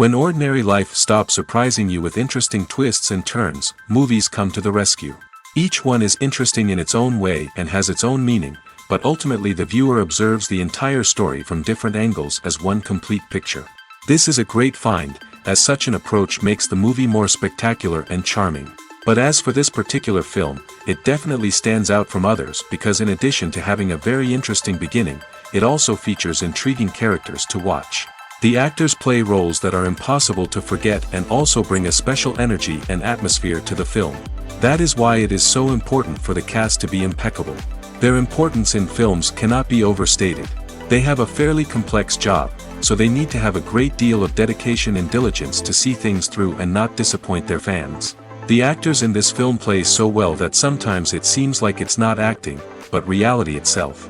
When ordinary life stops surprising you with interesting twists and turns, movies come to the rescue. Each one is interesting in its own way and has its own meaning, but ultimately the viewer observes the entire story from different angles as one complete picture. This is a great find, as such an approach makes the movie more spectacular and charming. But as for this particular film, it definitely stands out from others because in addition to having a very interesting beginning, it also features intriguing characters to watch. The actors play roles that are impossible to forget and also bring a special energy and atmosphere to the film. That is why it is so important for the cast to be impeccable. Their importance in films cannot be overstated. They have a fairly complex job, so they need to have a great deal of dedication and diligence to see things through and not disappoint their fans. The actors in this film play so well that sometimes it seems like it's not acting, but reality itself.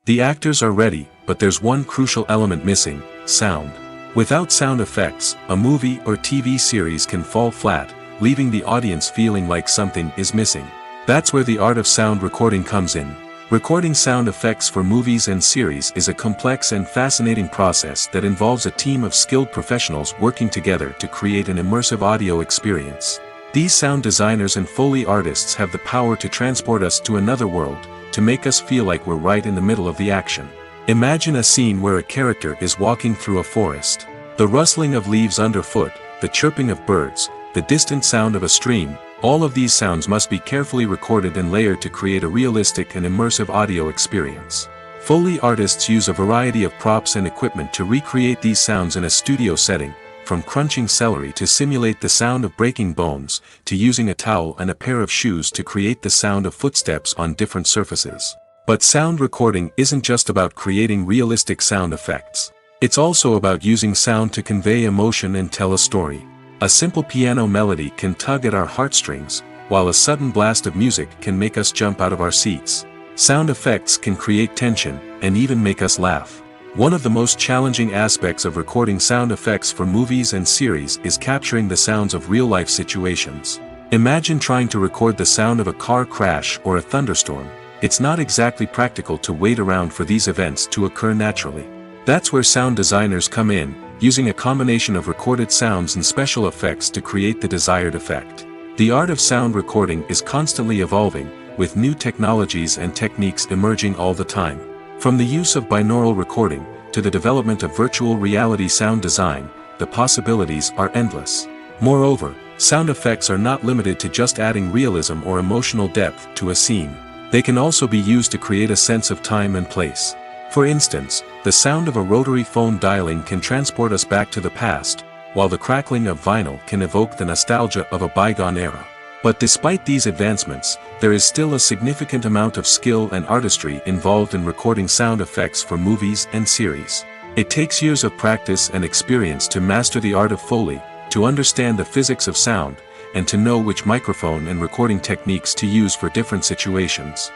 The actors are ready, but there's one crucial element missing: sound. Without sound effects, a movie or TV series can fall flat, leaving the audience feeling like something is missing. That's where the art of sound recording comes in. Recording sound effects for movies and series is a complex and fascinating process that involves a team of skilled professionals working together to create an immersive audio experience. These sound designers and Foley artists have the power to transport us to another world, to make us feel like we're right in the middle of the action. Imagine a scene where a character is walking through a forest. The rustling of leaves underfoot, the chirping of birds, the distant sound of a stream, all of these sounds must be carefully recorded and layered to create a realistic and immersive audio experience. Foley artists use a variety of props and equipment to recreate these sounds in a studio setting, from crunching celery to simulate the sound of breaking bones, to using a towel and a pair of shoes to create the sound of footsteps on different surfaces. But sound recording isn't just about creating realistic sound effects. It's also about using sound to convey emotion and tell a story. A simple piano melody can tug at our heartstrings, while a sudden blast of music can make us jump out of our seats. Sound effects can create tension, and even make us laugh. One of the most challenging aspects of recording sound effects for movies and series is capturing the sounds of real-life situations. Imagine trying to record the sound of a car crash or a thunderstorm. It's not exactly practical to wait around for these events to occur naturally. That's where sound designers come in, using a combination of recorded sounds and special effects to create the desired effect. The art of sound recording is constantly evolving, with new technologies and techniques emerging all the time. From the use of binaural recording, to the development of virtual reality sound design, the possibilities are endless. Moreover, sound effects are not limited to just adding realism or emotional depth to a scene. They can also be used to create a sense of time and place. For instance, the sound of a rotary phone dialing can transport us back to the past, while the crackling of vinyl can evoke the nostalgia of a bygone era. But despite these advancements, there is still a significant amount of skill and artistry involved in recording sound effects for movies and series. It takes years of practice and experience to master the art of Foley, to understand the physics of sound, and to know which microphone and recording techniques to use for different situations.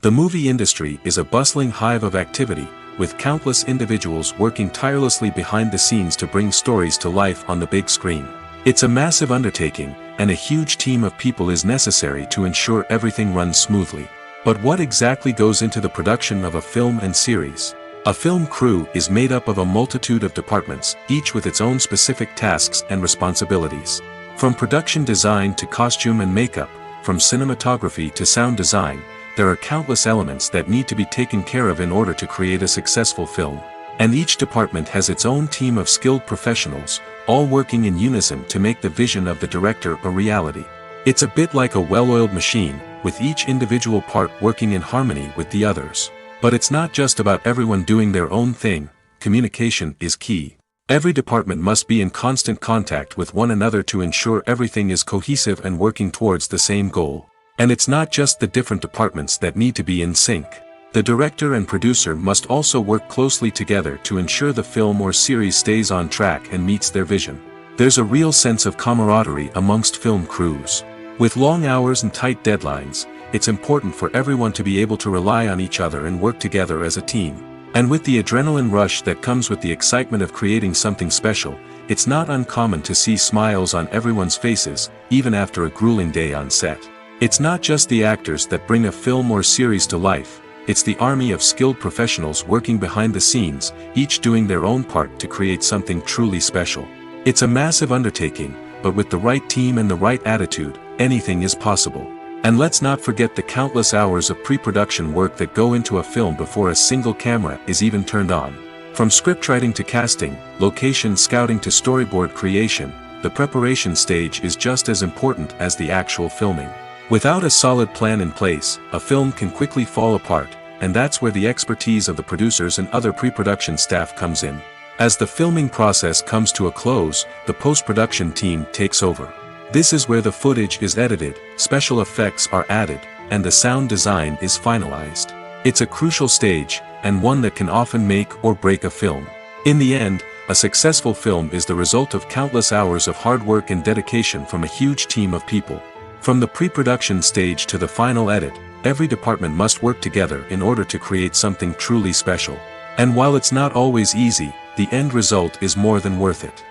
The movie industry is a bustling hive of activity, with countless individuals working tirelessly behind the scenes to bring stories to life on the big screen. It's a massive undertaking, and a huge team of people is necessary to ensure everything runs smoothly. But what exactly goes into the production of a film and series? A film crew is made up of a multitude of departments, each with its own specific tasks and responsibilities. From production design to costume and makeup, from cinematography to sound design, there are countless elements that need to be taken care of in order to create a successful film. And each department has its own team of skilled professionals, all working in unison to make the vision of the director a reality. It's a bit like a well-oiled machine, with each individual part working in harmony with the others. But it's not just about everyone doing their own thing. Communication is key. Every department must be in constant contact with one another to ensure everything is cohesive and working towards the same goal. And it's not just the different departments that need to be in sync. The director and producer must also work closely together to ensure the film or series stays on track and meets their vision. There's a real sense of camaraderie amongst film crews. With long hours and tight deadlines, it's important for everyone to be able to rely on each other and work together as a team. And with the adrenaline rush that comes with the excitement of creating something special, it's not uncommon to see smiles on everyone's faces, even after a grueling day on set. It's not just the actors that bring a film or series to life. It's the army of skilled professionals working behind the scenes, each doing their own part to create something truly special. It's a massive undertaking, but with the right team and the right attitude, anything is possible. And let's not forget the countless hours of pre-production work that go into a film before a single camera is even turned on. From scriptwriting to casting, location scouting to storyboard creation, the preparation stage is just as important as the actual filming. Without a solid plan in place, a film can quickly fall apart, and that's where the expertise of the producers and other pre-production staff comes in. As the filming process comes to a close, the post-production team takes over. This is where the footage is edited, special effects are added, and the sound design is finalized. It's a crucial stage, and one that can often make or break a film. In the end, a successful film is the result of countless hours of hard work and dedication from a huge team of people. From the pre-production stage to the final edit, every department must work together in order to create something truly special. And while it's not always easy, the end result is more than worth it.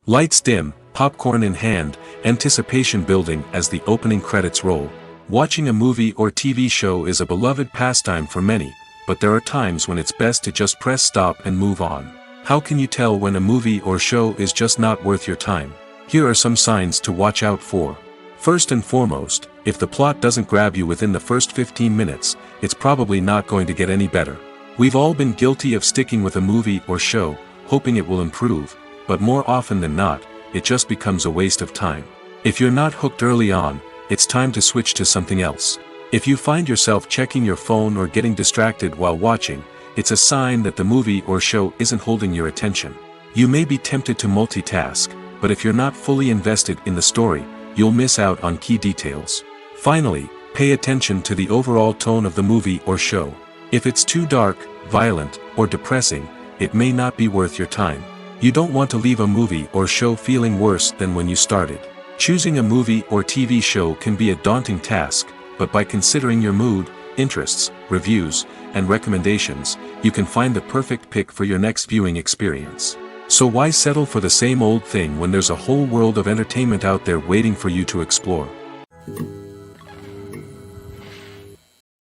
Lights dim, popcorn in hand, anticipation building as the opening credits roll. Watching a movie or TV show is a beloved pastime for many, but there are times when it's best to just press stop and move on. How can you tell when a movie or show is just not worth your time? Here are some signs to watch out for. First and foremost, if the plot doesn't grab you within the first 15 minutes, it's probably not going to get any better. We've all been guilty of sticking with a movie or show, hoping it will improve, but more often than not, it just becomes a waste of time. If you're not hooked early on, it's time to switch to something else. If you find yourself checking your phone or getting distracted while watching, it's a sign that the movie or show isn't holding your attention. You may be tempted to multitask, but if you're not fully invested in the story, you'll miss out on key details. Finally, pay attention to the overall tone of the movie or show. If it's too dark, violent, or depressing, it may not be worth your time. You don't want to leave a movie or show feeling worse than when you started. Choosing a movie or TV show can be a daunting task, but by considering your mood, interests, reviews, and recommendations, you can find the perfect pick for your next viewing experience. So why settle for the same old thing when there's a whole world of entertainment out there waiting for you to explore?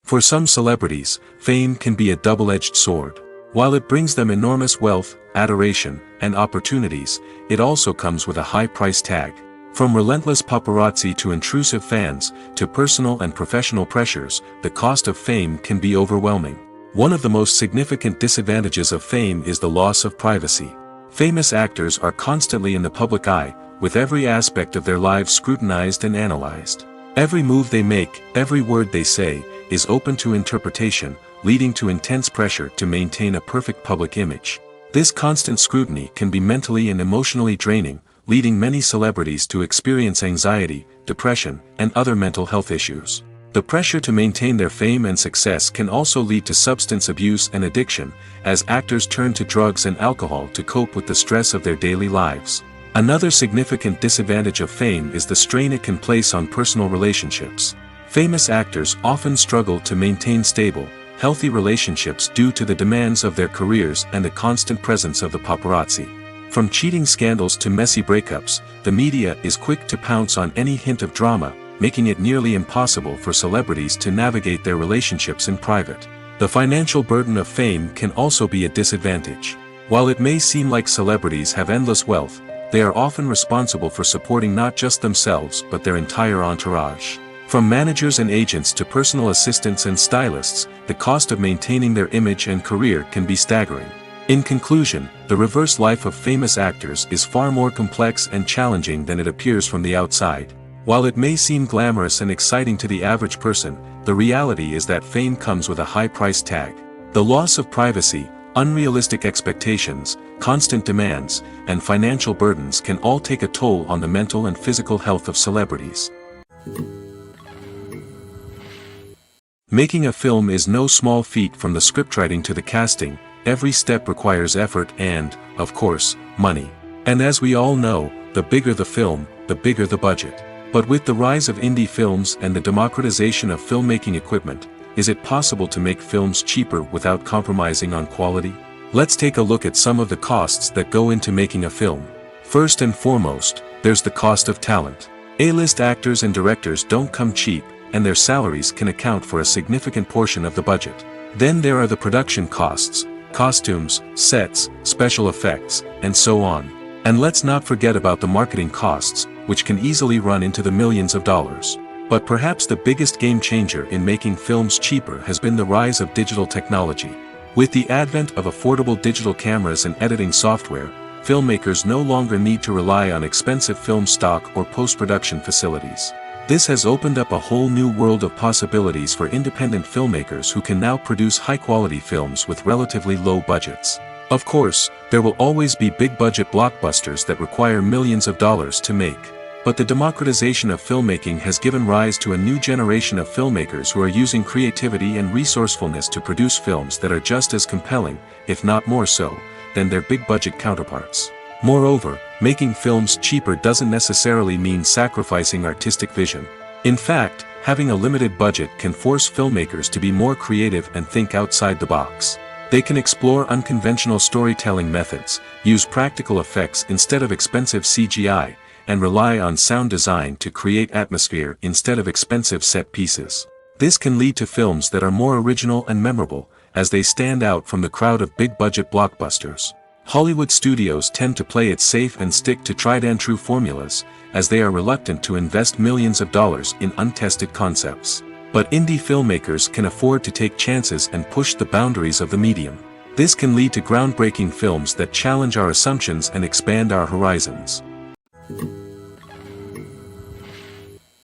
For some celebrities, fame can be a double-edged sword. While it brings them enormous wealth, adoration, and opportunities, it also comes with a high price tag. From relentless paparazzi to intrusive fans, to personal and professional pressures, the cost of fame can be overwhelming. One of the most significant disadvantages of fame is the loss of privacy. Famous actors are constantly in the public eye, with every aspect of their lives scrutinized and analyzed. Every move they make, every word they say, is open to interpretation, leading to intense pressure to maintain a perfect public image. This constant scrutiny can be mentally and emotionally draining, leading many celebrities to experience anxiety, depression, and other mental health issues. The pressure to maintain their fame and success can also lead to substance abuse and addiction, as actors turn to drugs and alcohol to cope with the stress of their daily lives. Another significant disadvantage of fame is the strain it can place on personal relationships. Famous actors often struggle to maintain stable, healthy relationships due to the demands of their careers and the constant presence of the paparazzi. From cheating scandals to messy breakups, the media is quick to pounce on any hint of drama, making it nearly impossible for celebrities to navigate their relationships in private. The financial burden of fame can also be a disadvantage. While it may seem like celebrities have endless wealth, they are often responsible for supporting not just themselves but their entire entourage. From managers and agents to personal assistants and stylists, the cost of maintaining their image and career can be staggering. In conclusion, the reverse life of famous actors is far more complex and challenging than it appears from the outside. While it may seem glamorous and exciting to the average person, the reality is that fame comes with a high price tag. The loss of privacy, unrealistic expectations, constant demands, and financial burdens can all take a toll on the mental and physical health of celebrities. Making a film is no small feat. From the scriptwriting to the casting, every step requires effort and, of course, money. And as we all know, the bigger the film, the bigger the budget. But with the rise of indie films and the democratization of filmmaking equipment, is it possible to make films cheaper without compromising on quality? Let's take a look at some of the costs that go into making a film. First and foremost, there's the cost of talent. A-list actors and directors don't come cheap, and their salaries can account for a significant portion of the budget. Then there are the production costs, costumes, sets, special effects, and so on. And let's not forget about the marketing costs, which can easily run into the millions of dollars. But perhaps the biggest game changer in making films cheaper has been the rise of digital technology. With the advent of affordable digital cameras and editing software, filmmakers no longer need to rely on expensive film stock or post-production facilities. This has opened up a whole new world of possibilities for independent filmmakers who can now produce high-quality films with relatively low budgets. Of course, there will always be big-budget blockbusters that require millions of dollars to make. But the democratization of filmmaking has given rise to a new generation of filmmakers who are using creativity and resourcefulness to produce films that are just as compelling, if not more so, than their big-budget counterparts. Moreover, making films cheaper doesn't necessarily mean sacrificing artistic vision. In fact, having a limited budget can force filmmakers to be more creative and think outside the box. They can explore unconventional storytelling methods, use practical effects instead of expensive CGI, and rely on sound design to create atmosphere instead of expensive set pieces. This can lead to films that are more original and memorable, as they stand out from the crowd of big-budget blockbusters. Hollywood studios tend to play it safe and stick to tried-and-true formulas, as they are reluctant to invest millions of dollars in untested concepts. But indie filmmakers can afford to take chances and push the boundaries of the medium. This can lead to groundbreaking films that challenge our assumptions and expand our horizons.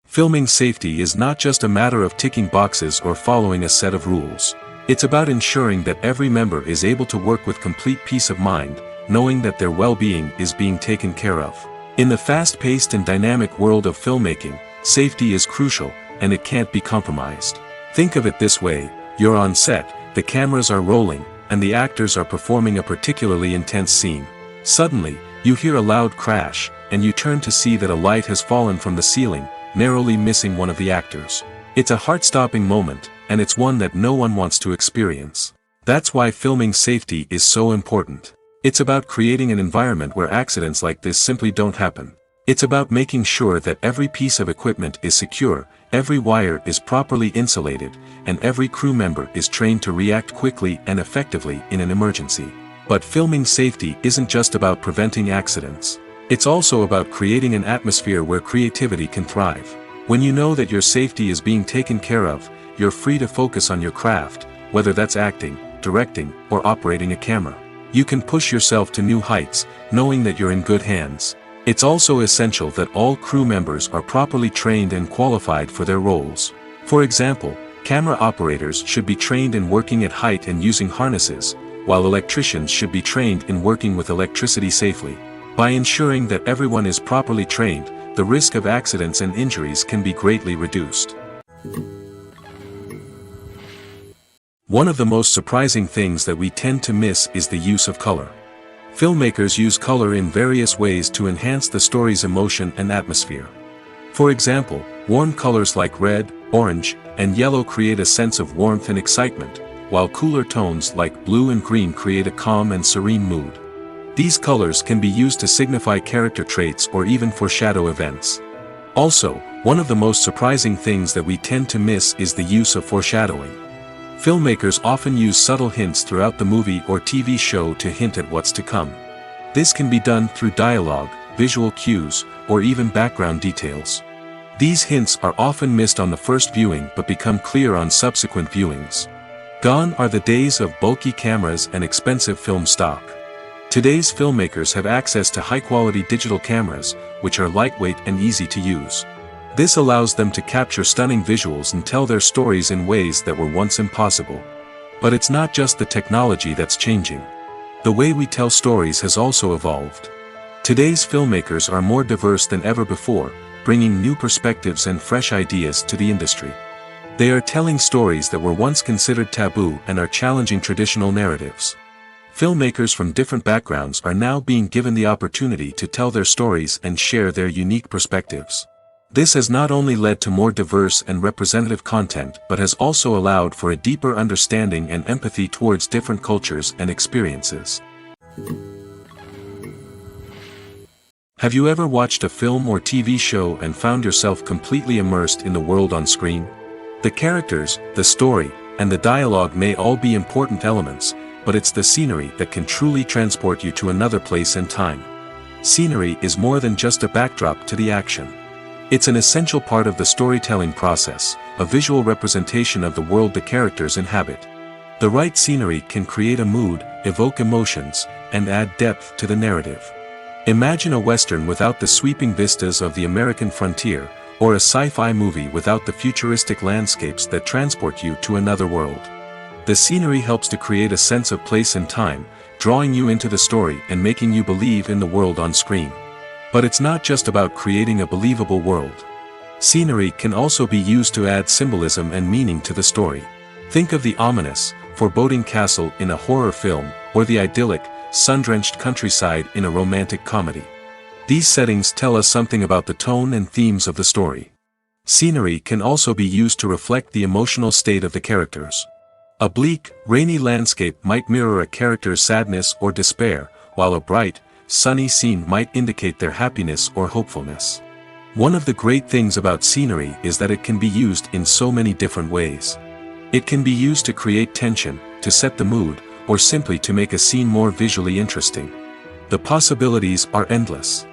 Filming safety is not just a matter of ticking boxes or following a set of rules. It's about ensuring that every member is able to work with complete peace of mind, knowing that their well-being is being taken care of. In the fast-paced and dynamic world of filmmaking, safety is crucial, and it can't be compromised. Think of it this way: you're on set, the cameras are rolling, and the actors are performing a particularly intense scene. Suddenly, you hear a loud crash, and you turn to see that a light has fallen from the ceiling, narrowly missing one of the actors. It's a heart-stopping moment, and it's one that no one wants to experience. That's why filming safety is so important. It's about creating an environment where accidents like this simply don't happen. It's about making sure that every piece of equipment is secure, every wire is properly insulated, and every crew member is trained to react quickly and effectively in an emergency. But filming safety isn't just about preventing accidents. It's also about creating an atmosphere where creativity can thrive. When you know that your safety is being taken care of, you're free to focus on your craft, whether that's acting, directing, or operating a camera. You can push yourself to new heights, knowing that you're in good hands. It's also essential that all crew members are properly trained and qualified for their roles. For example, camera operators should be trained in working at height and using harnesses, while electricians should be trained in working with electricity safely. By ensuring that everyone is properly trained, the risk of accidents and injuries can be greatly reduced. One of the most surprising things that we tend to miss is the use of color. Filmmakers use color in various ways to enhance the story's emotion and atmosphere. For example, warm colors like red, orange, and yellow create a sense of warmth and excitement, while cooler tones like blue and green create a calm and serene mood. These colors can be used to signify character traits or even foreshadow events. Also, one of the most surprising things that we tend to miss is the use of foreshadowing. Filmmakers often use subtle hints throughout the movie or TV show to hint at what's to come. This can be done through dialogue, visual cues, or even background details. These hints are often missed on the first viewing but become clear on subsequent viewings. Gone are the days of bulky cameras and expensive film stock. Today's filmmakers have access to high-quality digital cameras, which are lightweight and easy to use. This allows them to capture stunning visuals and tell their stories in ways that were once impossible. But it's not just the technology that's changing. The way we tell stories has also evolved. Today's filmmakers are more diverse than ever before, bringing new perspectives and fresh ideas to the industry. They are telling stories that were once considered taboo and are challenging traditional narratives. Filmmakers from different backgrounds are now being given the opportunity to tell their stories and share their unique perspectives. This has not only led to more diverse and representative content but has also allowed for a deeper understanding and empathy towards different cultures and experiences. Have you ever watched a film or TV show and found yourself completely immersed in the world on screen? The characters, the story, and the dialogue may all be important elements, but it's the scenery that can truly transport you to another place and time. Scenery is more than just a backdrop to the action. It's an essential part of the storytelling process, a visual representation of the world the characters inhabit. The right scenery can create a mood, evoke emotions, and add depth to the narrative. Imagine a Western without the sweeping vistas of the American frontier, or a sci-fi movie without the futuristic landscapes that transport you to another world. The scenery helps to create a sense of place and time, drawing you into the story and making you believe in the world on screen. But it's not just about creating a believable world. Scenery can also be used to add symbolism and meaning to the story. Think of the ominous, foreboding castle in a horror film, or the idyllic, sun-drenched countryside in a romantic comedy. These settings tell us something about the tone and themes of the story. Scenery can also be used to reflect the emotional state of the characters. A bleak, rainy landscape might mirror a character's sadness or despair, while a bright, sunny scene might indicate their happiness or hopefulness. One of the great things about scenery is that it can be used in so many different ways. It can be used to create tension, to set the mood, or simply to make a scene more visually interesting. The possibilities are endless.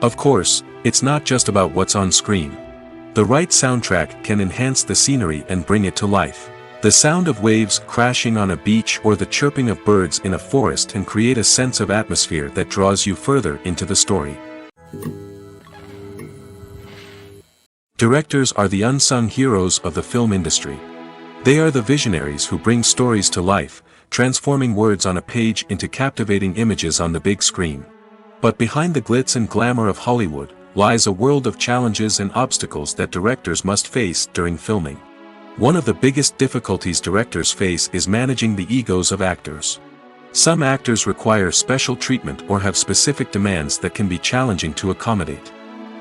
Of course, it's not just about what's on screen. The right soundtrack can enhance the scenery and bring it to life. The sound of waves crashing on a beach or the chirping of birds in a forest can create a sense of atmosphere that draws you further into the story. Directors are the unsung heroes of the film industry. They are the visionaries who bring stories to life, transforming words on a page into captivating images on the big screen. But behind the glitz and glamour of Hollywood, lies a world of challenges and obstacles that directors must face during filming. One of the biggest difficulties directors face is managing the egos of actors. Some actors require special treatment or have specific demands that can be challenging to accommodate.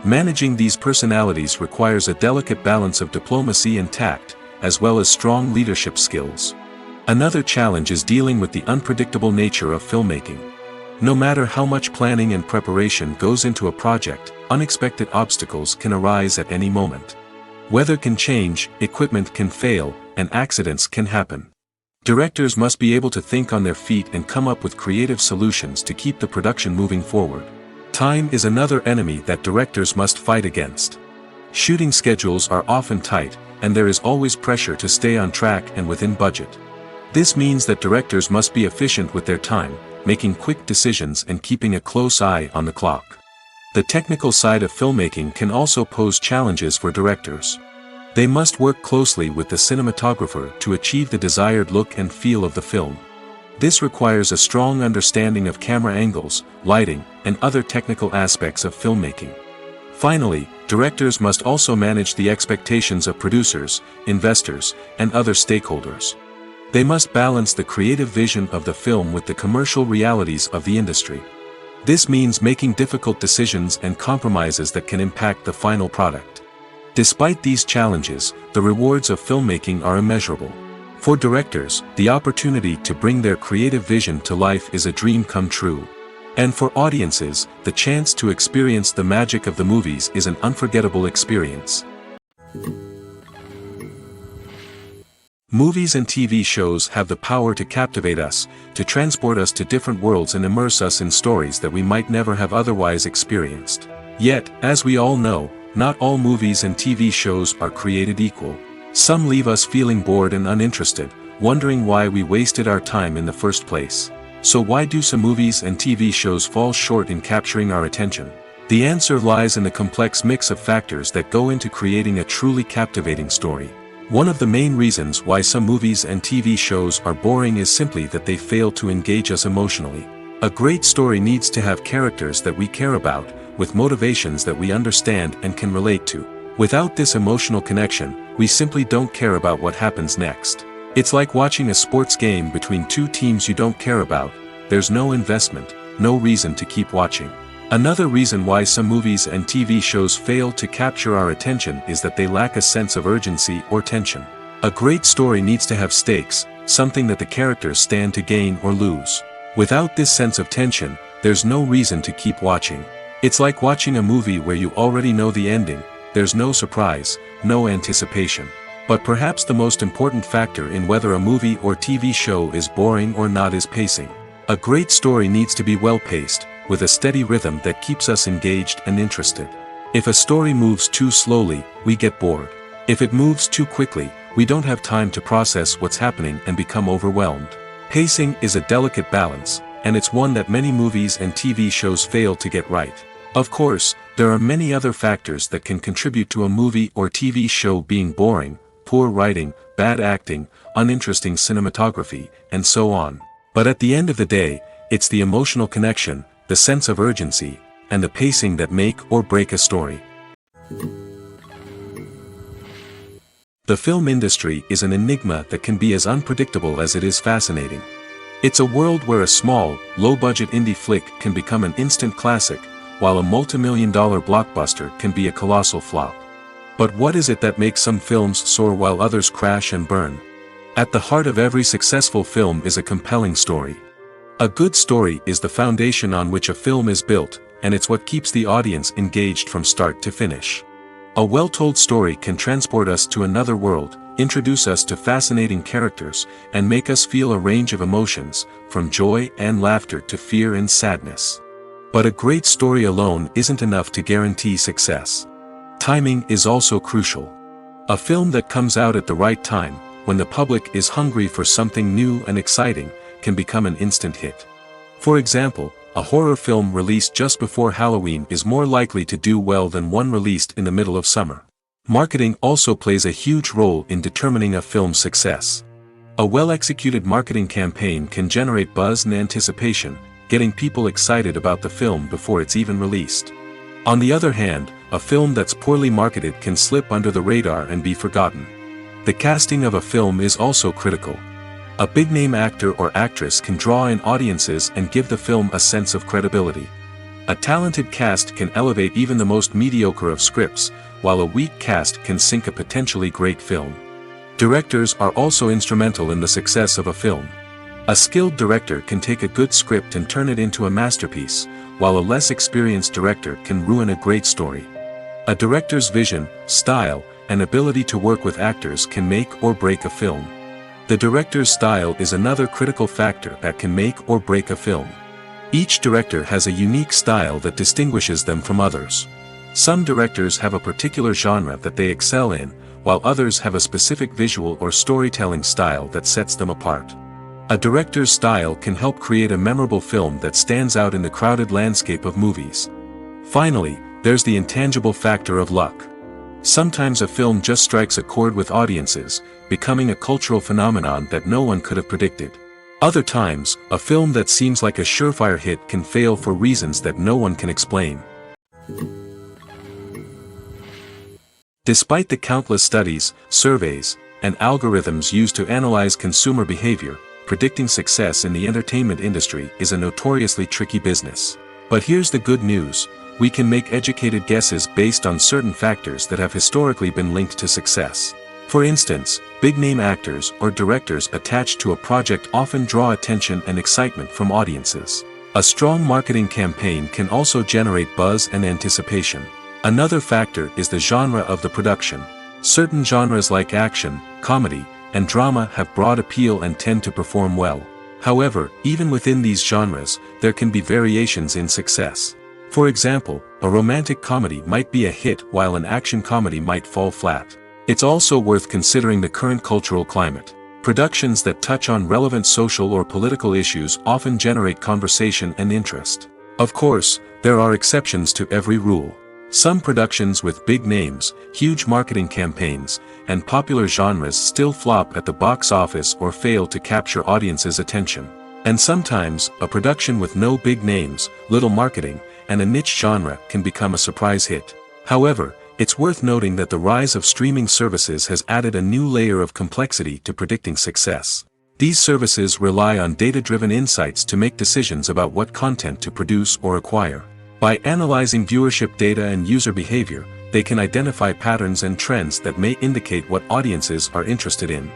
Managing these personalities requires a delicate balance of diplomacy and tact, as well as strong leadership skills. Another challenge is dealing with the unpredictable nature of filmmaking. No matter how much planning and preparation goes into a project, unexpected obstacles can arise at any moment. Weather can change, equipment can fail, and accidents can happen. Directors must be able to think on their feet and come up with creative solutions to keep the production moving forward. Time is another enemy that directors must fight against. Shooting schedules are often tight, and there is always pressure to stay on track and within budget. This means that directors must be efficient with their time, making quick decisions and keeping a close eye on the clock. The technical side of filmmaking can also pose challenges for directors. They must work closely with the cinematographer to achieve the desired look and feel of the film. This requires a strong understanding of camera angles, lighting, and other technical aspects of filmmaking. Finally, directors must also manage the expectations of producers, investors, and other stakeholders. They must balance the creative vision of the film with the commercial realities of the industry. This means making difficult decisions and compromises that can impact the final product. Despite these challenges, the rewards of filmmaking are immeasurable. For directors, the opportunity to bring their creative vision to life is a dream come true. And for audiences, the chance to experience the magic of the movies is an unforgettable experience. Movies and TV shows have the power to captivate us, to transport us to different worlds and immerse us in stories that we might never have otherwise experienced. Yet, as we all know, not all movies and TV shows are created equal. Some leave us feeling bored and uninterested, wondering why we wasted our time in the first place. So why do some movies and TV shows fall short in capturing our attention? The answer lies in the complex mix of factors that go into creating a truly captivating story. One of the main reasons why some movies and TV shows are boring is simply that they fail to engage us emotionally. A great story needs to have characters that we care about, with motivations that we understand and can relate to. Without this emotional connection, we simply don't care about what happens next. It's like watching a sports game between two teams you don't care about. There's no investment, no reason to keep watching. Another reason why some movies and TV shows fail to capture our attention is that they lack a sense of urgency or tension. A great story needs to have stakes, something that the characters stand to gain or lose. Without this sense of tension, there's no reason to keep watching. It's like watching a movie where you already know the ending, there's no surprise, no anticipation. But perhaps the most important factor in whether a movie or TV show is boring or not is pacing. A great story needs to be well-paced, with a steady rhythm that keeps us engaged and interested. If a story moves too slowly, we get bored. If it moves too quickly, we don't have time to process what's happening and become overwhelmed. Pacing is a delicate balance, and it's one that many movies and TV shows fail to get right. Of course, there are many other factors that can contribute to a movie or TV show being boring: poor writing, bad acting, uninteresting cinematography, and so on. But at the end of the day, it's the emotional connection, the sense of urgency, and the pacing that make or break a story. The film industry is an enigma that can be as unpredictable as it is fascinating. It's a world where a small, low-budget indie flick can become an instant classic, while a multi-million-dollar blockbuster can be a colossal flop. But what is it that makes some films soar while others crash and burn? At the heart of every successful film is a compelling story. A good story is the foundation on which a film is built, and it's what keeps the audience engaged from start to finish. A well-told story can transport us to another world, introduce us to fascinating characters, and make us feel a range of emotions, from joy and laughter to fear and sadness. But a great story alone isn't enough to guarantee success. Timing is also crucial. A film that comes out at the right time, when the public is hungry for something new and exciting, can become an instant hit. For example, a horror film released just before Halloween is more likely to do well than one released in the middle of summer. Marketing also plays a huge role in determining a film's success. A well-executed marketing campaign can generate buzz and anticipation, getting people excited about the film before it's even released. On the other hand, a film that's poorly marketed can slip under the radar and be forgotten. The casting of a film is also critical. A big-name actor or actress can draw in audiences and give the film a sense of credibility. A talented cast can elevate even the most mediocre of scripts, while a weak cast can sink a potentially great film. Directors are also instrumental in the success of a film. A skilled director can take a good script and turn it into a masterpiece, while a less experienced director can ruin a great story. A director's vision, style, and ability to work with actors can make or break a film. The director's style is another critical factor that can make or break a film. Each director has a unique style that distinguishes them from others. Some directors have a particular genre that they excel in, while others have a specific visual or storytelling style that sets them apart. A director's style can help create a memorable film that stands out in the crowded landscape of movies. Finally, there's the intangible factor of luck. Sometimes a film just strikes a chord with audiences, becoming a cultural phenomenon that no one could have predicted. Other times, a film that seems like a surefire hit can fail for reasons that no one can explain. Despite the countless studies, surveys, and algorithms used to analyze consumer behavior, predicting success in the entertainment industry is a notoriously tricky business. But here's the good news: we can make educated guesses based on certain factors that have historically been linked to success. For instance, big-name actors or directors attached to a project often draw attention and excitement from audiences. A strong marketing campaign can also generate buzz and anticipation. Another factor is the genre of the production. Certain genres like action, comedy, and drama have broad appeal and tend to perform well. However, even within these genres, there can be variations in success. For example, a romantic comedy might be a hit while an action comedy might fall flat. It's also worth considering the current cultural climate. Productions that touch on relevant social or political issues often generate conversation and interest. Of course, there are exceptions to every rule. Some productions with big names, huge marketing campaigns, and popular genres still flop at the box office or fail to capture audiences' attention. And sometimes, a production with no big names, little marketing, and a niche genre can become a surprise hit. However, it's worth noting that the rise of streaming services has added a new layer of complexity to predicting success. These services rely on data-driven insights to make decisions about what content to produce or acquire. By analyzing viewership data and user behavior, they can identify patterns and trends that may indicate what audiences are interested in.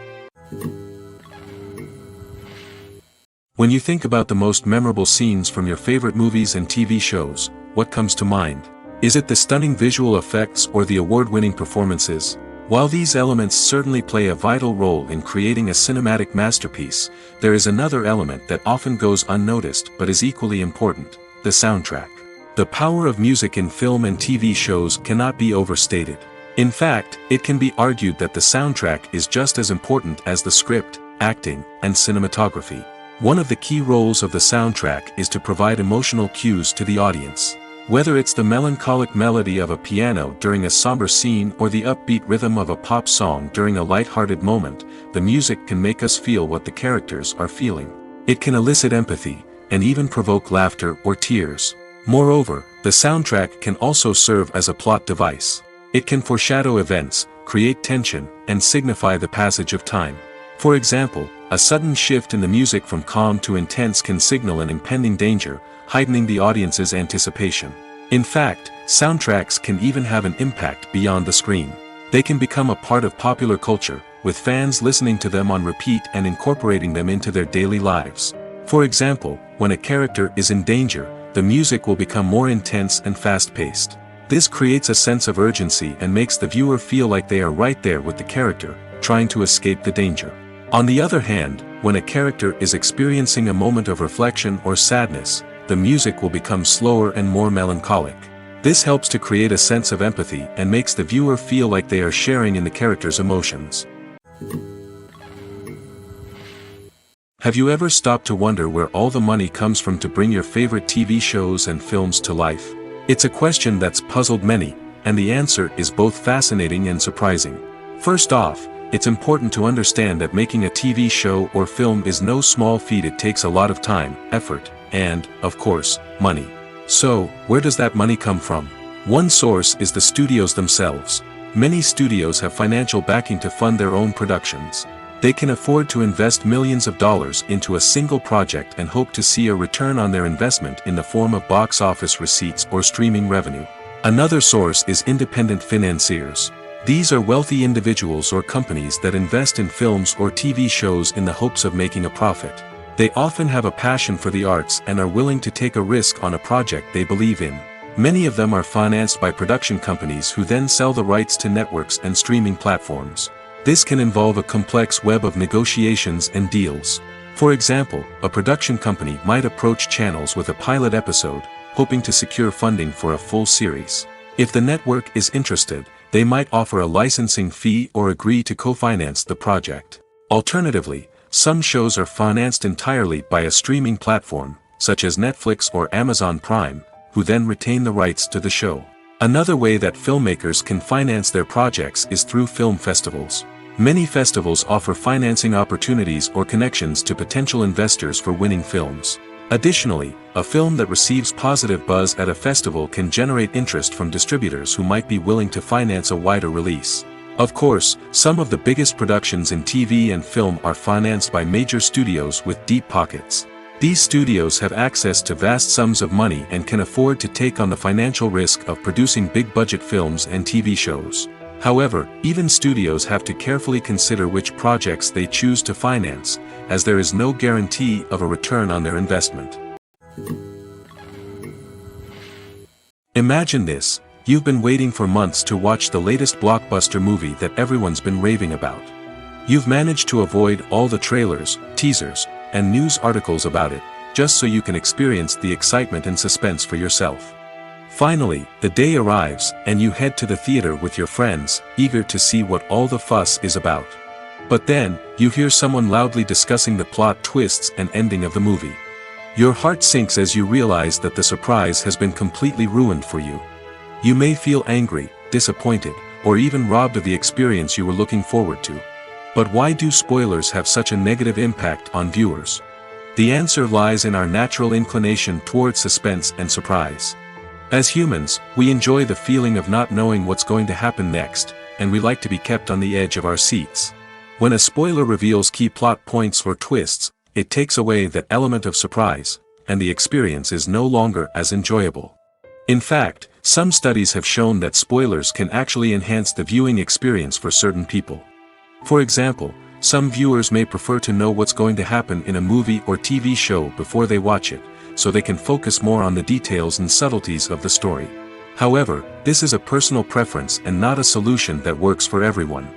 When you think about the most memorable scenes from your favorite movies and TV shows, what comes to mind? Is it the stunning visual effects or the award-winning performances? While these elements certainly play a vital role in creating a cinematic masterpiece, there is another element that often goes unnoticed but is equally important: the soundtrack. The power of music in film and TV shows cannot be overstated. In fact, it can be argued that the soundtrack is just as important as the script, acting, and cinematography. One of the key roles of the soundtrack is to provide emotional cues to the audience. Whether it's the melancholic melody of a piano during a somber scene or the upbeat rhythm of a pop song during a light-hearted moment, the music can make us feel what the characters are feeling. It can elicit empathy, and even provoke laughter or tears. Moreover, the soundtrack can also serve as a plot device. It can foreshadow events, create tension, and signify the passage of time. For example, a sudden shift in the music from calm to intense can signal an impending danger, heightening the audience's anticipation. In fact, soundtracks can even have an impact beyond the screen. They can become a part of popular culture, with fans listening to them on repeat and incorporating them into their daily lives. For example, when a character is in danger, the music will become more intense and fast-paced. This creates a sense of urgency and makes the viewer feel like they are right there with the character, trying to escape the danger. On the other hand, when a character is experiencing a moment of reflection or sadness, the music will become slower and more melancholic. This helps to create a sense of empathy and makes the viewer feel like they are sharing in the character's emotions. Have you ever stopped to wonder where all the money comes from to bring your favorite TV shows and films to life? It's a question that's puzzled many, and the answer is both fascinating and surprising. First off, it's important to understand that making a TV show or film is no small feat. It takes a lot of time, effort, and, of course, money. So, where does that money come from? One source is the studios themselves. Many studios have financial backing to fund their own productions. They can afford to invest millions of dollars into a single project and hope to see a return on their investment in the form of box office receipts or streaming revenue. Another source is independent financiers. These are wealthy individuals or companies that invest in films or TV shows in the hopes of making a profit. They often have a passion for the arts and are willing to take a risk on a project they believe in. Many of them are financed by production companies who then sell the rights to networks and streaming platforms. This can involve a complex web of negotiations and deals. For example, a production company might approach channels with a pilot episode, hoping to secure funding for a full series. If the network is interested, they might offer a licensing fee or agree to co-finance the project. Alternatively, some shows are financed entirely by a streaming platform, such as Netflix or Amazon Prime, who then retain the rights to the show. Another way that filmmakers can finance their projects is through film festivals. Many festivals offer financing opportunities or connections to potential investors for winning films. Additionally, a film that receives positive buzz at a festival can generate interest from distributors who might be willing to finance a wider release. Of course, some of the biggest productions in TV and film are financed by major studios with deep pockets. These studios have access to vast sums of money and can afford to take on the financial risk of producing big-budget films and TV shows. However, even studios have to carefully consider which projects they choose to finance, as there is no guarantee of a return on their investment. Imagine this: you've been waiting for months to watch the latest blockbuster movie that everyone's been raving about. You've managed to avoid all the trailers, teasers, and news articles about it, just so you can experience the excitement and suspense for yourself. Finally, the day arrives, and you head to the theater with your friends, eager to see what all the fuss is about. But then, you hear someone loudly discussing the plot twists and ending of the movie. Your heart sinks as you realize that the surprise has been completely ruined for you. You may feel angry, disappointed, or even robbed of the experience you were looking forward to. But why do spoilers have such a negative impact on viewers? The answer lies in our natural inclination toward suspense and surprise. As humans, we enjoy the feeling of not knowing what's going to happen next, and we like to be kept on the edge of our seats. When a spoiler reveals key plot points or twists, it takes away that element of surprise, and the experience is no longer as enjoyable. In fact, some studies have shown that spoilers can actually enhance the viewing experience for certain people. For example, some viewers may prefer to know what's going to happen in a movie or TV show before they watch it, so they can focus more on the details and subtleties of the story. However, this is a personal preference and not a solution that works for everyone.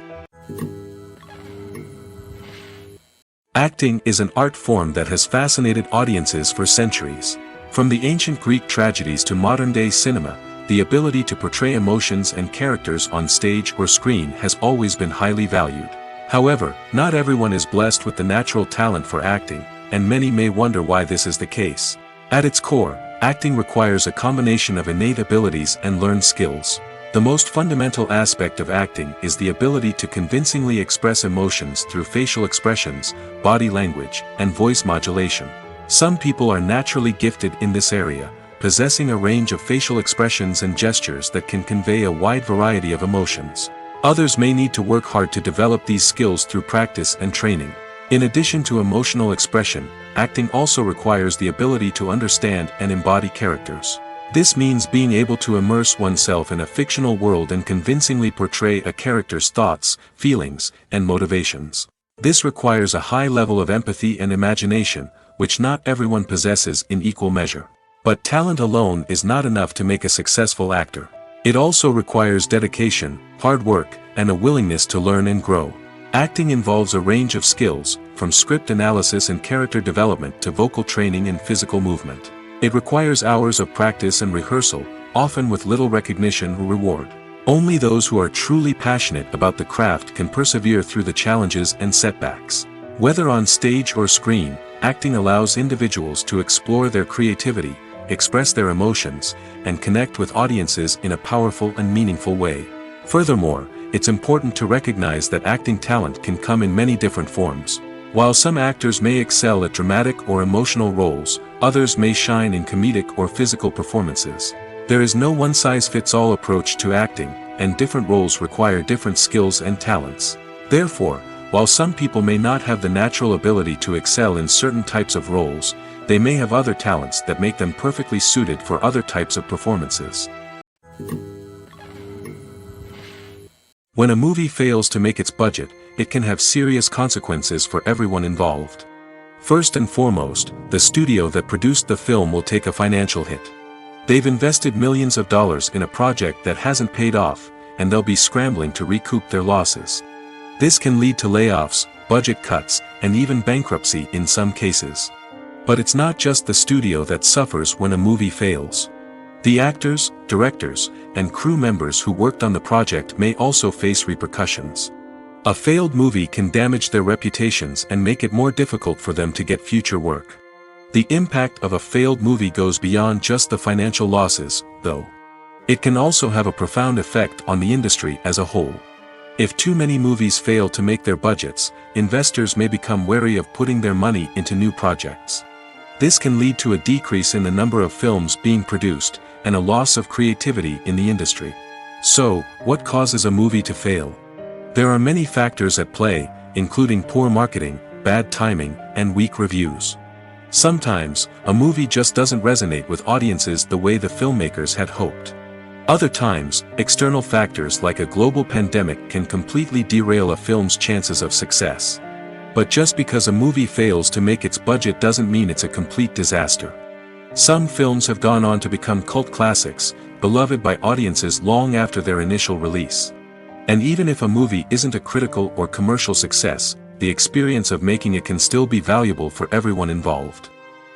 Acting is an art form that has fascinated audiences for centuries. From the ancient Greek tragedies to modern-day cinema, the ability to portray emotions and characters on stage or screen has always been highly valued. However, not everyone is blessed with the natural talent for acting, and many may wonder why this is the case. At its core, acting requires a combination of innate abilities and learned skills. The most fundamental aspect of acting is the ability to convincingly express emotions through facial expressions, body language, and voice modulation. Some people are naturally gifted in this area, possessing a range of facial expressions and gestures that can convey a wide variety of emotions. Others may need to work hard to develop these skills through practice and training. In addition to emotional expression, acting also requires the ability to understand and embody characters. This means being able to immerse oneself in a fictional world and convincingly portray a character's thoughts, feelings, and motivations. This requires a high level of empathy and imagination, which not everyone possesses in equal measure. But talent alone is not enough to make a successful actor. It also requires dedication, hard work, and a willingness to learn and grow. Acting involves a range of skills, from script analysis and character development to vocal training and physical movement. It requires hours of practice and rehearsal, often with little recognition or reward. Only those who are truly passionate about the craft can persevere through the challenges and setbacks. Whether on stage or screen, acting allows individuals to explore their creativity, express their emotions, and connect with audiences in a powerful and meaningful way. Furthermore, it's important to recognize that acting talent can come in many different forms. While some actors may excel at dramatic or emotional roles, others may shine in comedic or physical performances. There is no one-size-fits-all approach to acting, and different roles require different skills and talents. Therefore, while some people may not have the natural ability to excel in certain types of roles, they may have other talents that make them perfectly suited for other types of performances. When a movie fails to make its budget, it can have serious consequences for everyone involved. First and foremost, the studio that produced the film will take a financial hit. They've invested millions of dollars in a project that hasn't paid off, and they'll be scrambling to recoup their losses. This can lead to layoffs, budget cuts, and even bankruptcy in some cases. But it's not just the studio that suffers when a movie fails. The actors, directors, and crew members who worked on the project may also face repercussions. A failed movie can damage their reputations and make it more difficult for them to get future work. The impact of a failed movie goes beyond just the financial losses, though. It can also have a profound effect on the industry as a whole. If too many movies fail to make their budgets, investors may become wary of putting their money into new projects. This can lead to a decrease in the number of films being produced, and a loss of creativity in the industry. So, what causes a movie to fail? There are many factors at play, including poor marketing, bad timing, and weak reviews. Sometimes, a movie just doesn't resonate with audiences the way the filmmakers had hoped. Other times, external factors like a global pandemic can completely derail a film's chances of success. But just because a movie fails to make its budget doesn't mean it's a complete disaster. Some films have gone on to become cult classics, beloved by audiences long after their initial release. And even if a movie isn't a critical or commercial success, the experience of making it can still be valuable for everyone involved.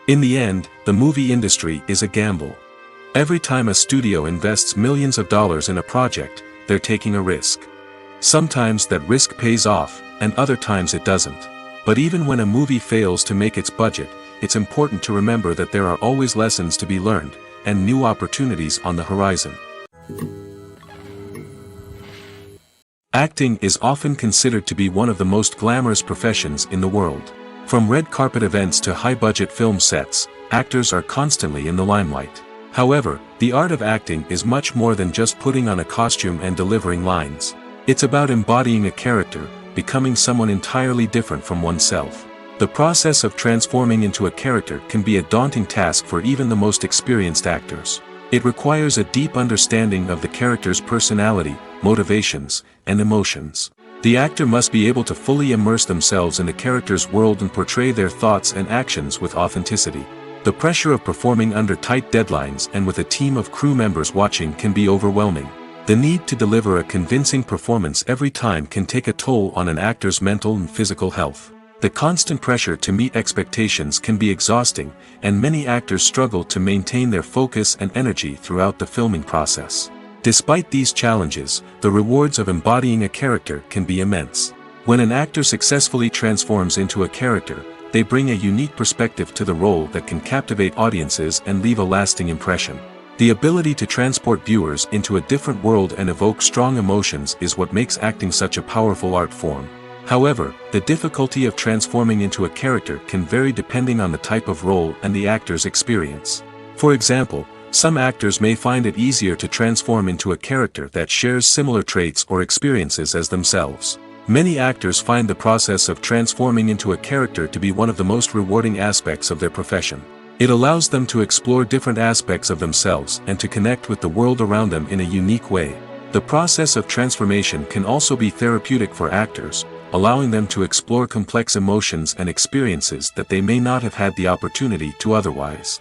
In the end, the movie industry is a gamble. Every time a studio invests millions of dollars in a project, they're taking a risk. Sometimes that risk pays off, and other times it doesn't. But even when a movie fails to make its budget, it's important to remember that there are always lessons to be learned, and new opportunities on the horizon. Acting is often considered to be one of the most glamorous professions in the world. From red carpet events to high-budget film sets, actors are constantly in the limelight. However, the art of acting is much more than just putting on a costume and delivering lines. It's about embodying a character, becoming someone entirely different from oneself. The process of transforming into a character can be a daunting task for even the most experienced actors. It requires a deep understanding of the character's personality, motivations, and emotions. The actor must be able to fully immerse themselves in the character's world and portray their thoughts and actions with authenticity. The The pressure of performing under tight deadlines and with a team of crew members watching can be overwhelming. The need to deliver a convincing performance every time can take a toll on an actor's mental and physical health. The constant pressure to meet expectations can be exhausting, and many actors struggle to maintain their focus and energy throughout the filming process. Despite these challenges, the rewards of embodying a character can be immense. When an actor successfully transforms into a character, they bring a unique perspective to the role that can captivate audiences and leave a lasting impression. The ability to transport viewers into a different world and evoke strong emotions is what makes acting such a powerful art form. However, the difficulty of transforming into a character can vary depending on the type of role and the actor's experience. For example, some actors may find it easier to transform into a character that shares similar traits or experiences as themselves. Many actors find the process of transforming into a character to be one of the most rewarding aspects of their profession. It allows them to explore different aspects of themselves and to connect with the world around them in a unique way. The process of transformation can also be therapeutic for actors, allowing them to explore complex emotions and experiences that they may not have had the opportunity to otherwise.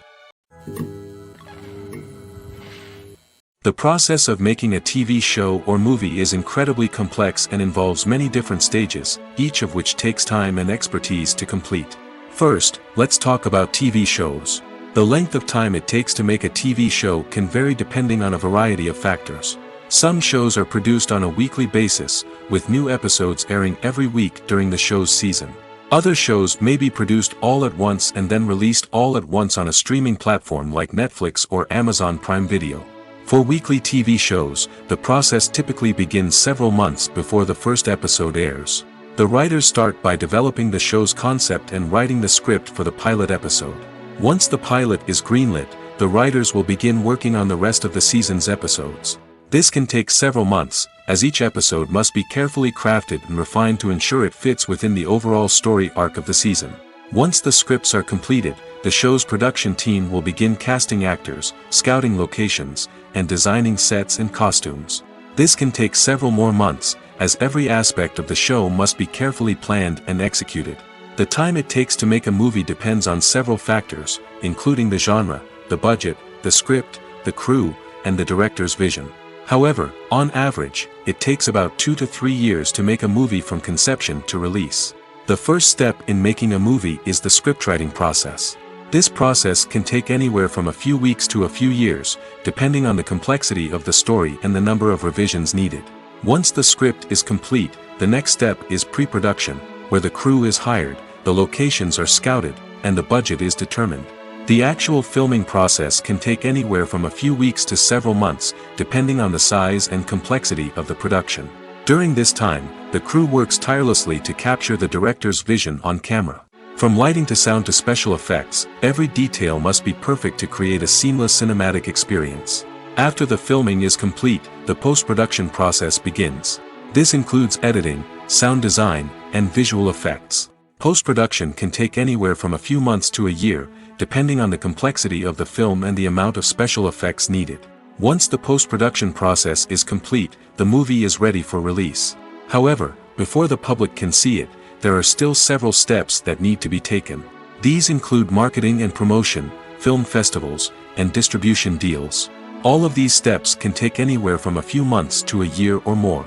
The process of making a TV show or movie is incredibly complex and involves many different stages, each of which takes time and expertise to complete. First, let's talk about TV shows. The length of time it takes to make a TV show can vary depending on a variety of factors. Some shows are produced on a weekly basis, with new episodes airing every week during the show's season. Other shows may be produced all at once and then released all at once on a streaming platform like Netflix or Amazon Prime Video. For weekly TV shows, the process typically begins several months before the first episode airs. The writers start by developing the show's concept and writing the script for the pilot episode. Once the pilot is greenlit, the writers will begin working on the rest of the season's episodes. This can take several months, as each episode must be carefully crafted and refined to ensure it fits within the overall story arc of the season. Once the scripts are completed, the show's production team will begin casting actors, scouting locations, and designing sets and costumes. This can take several more months, as every aspect of the show must be carefully planned and executed. The time it takes to make a movie depends on several factors, including the genre, the budget, the script, the crew, and the director's vision. However, on average, it takes about 2 to 3 years to make a movie from conception to release. The first step in making a movie is the scriptwriting process. This process can take anywhere from a few weeks to a few years, depending on the complexity of the story and the number of revisions needed. Once the script is complete, the next step is pre-production, where the crew is hired, the locations are scouted, and the budget is determined. The actual filming process can take anywhere from a few weeks to several months, depending on the size and complexity of the production. During this time, the crew works tirelessly to capture the director's vision on camera. From lighting to sound to special effects, every detail must be perfect to create a seamless cinematic experience. After the filming is complete, the post-production process begins. This includes editing, sound design, and visual effects. Post-production can take anywhere from a few months to a year, depending on the complexity of the film and the amount of special effects needed. Once the post-production process is complete, the movie is ready for release. However, before the public can see it, there are still several steps that need to be taken. These include marketing and promotion, film festivals, and distribution deals. All of these steps can take anywhere from a few months to a year or more.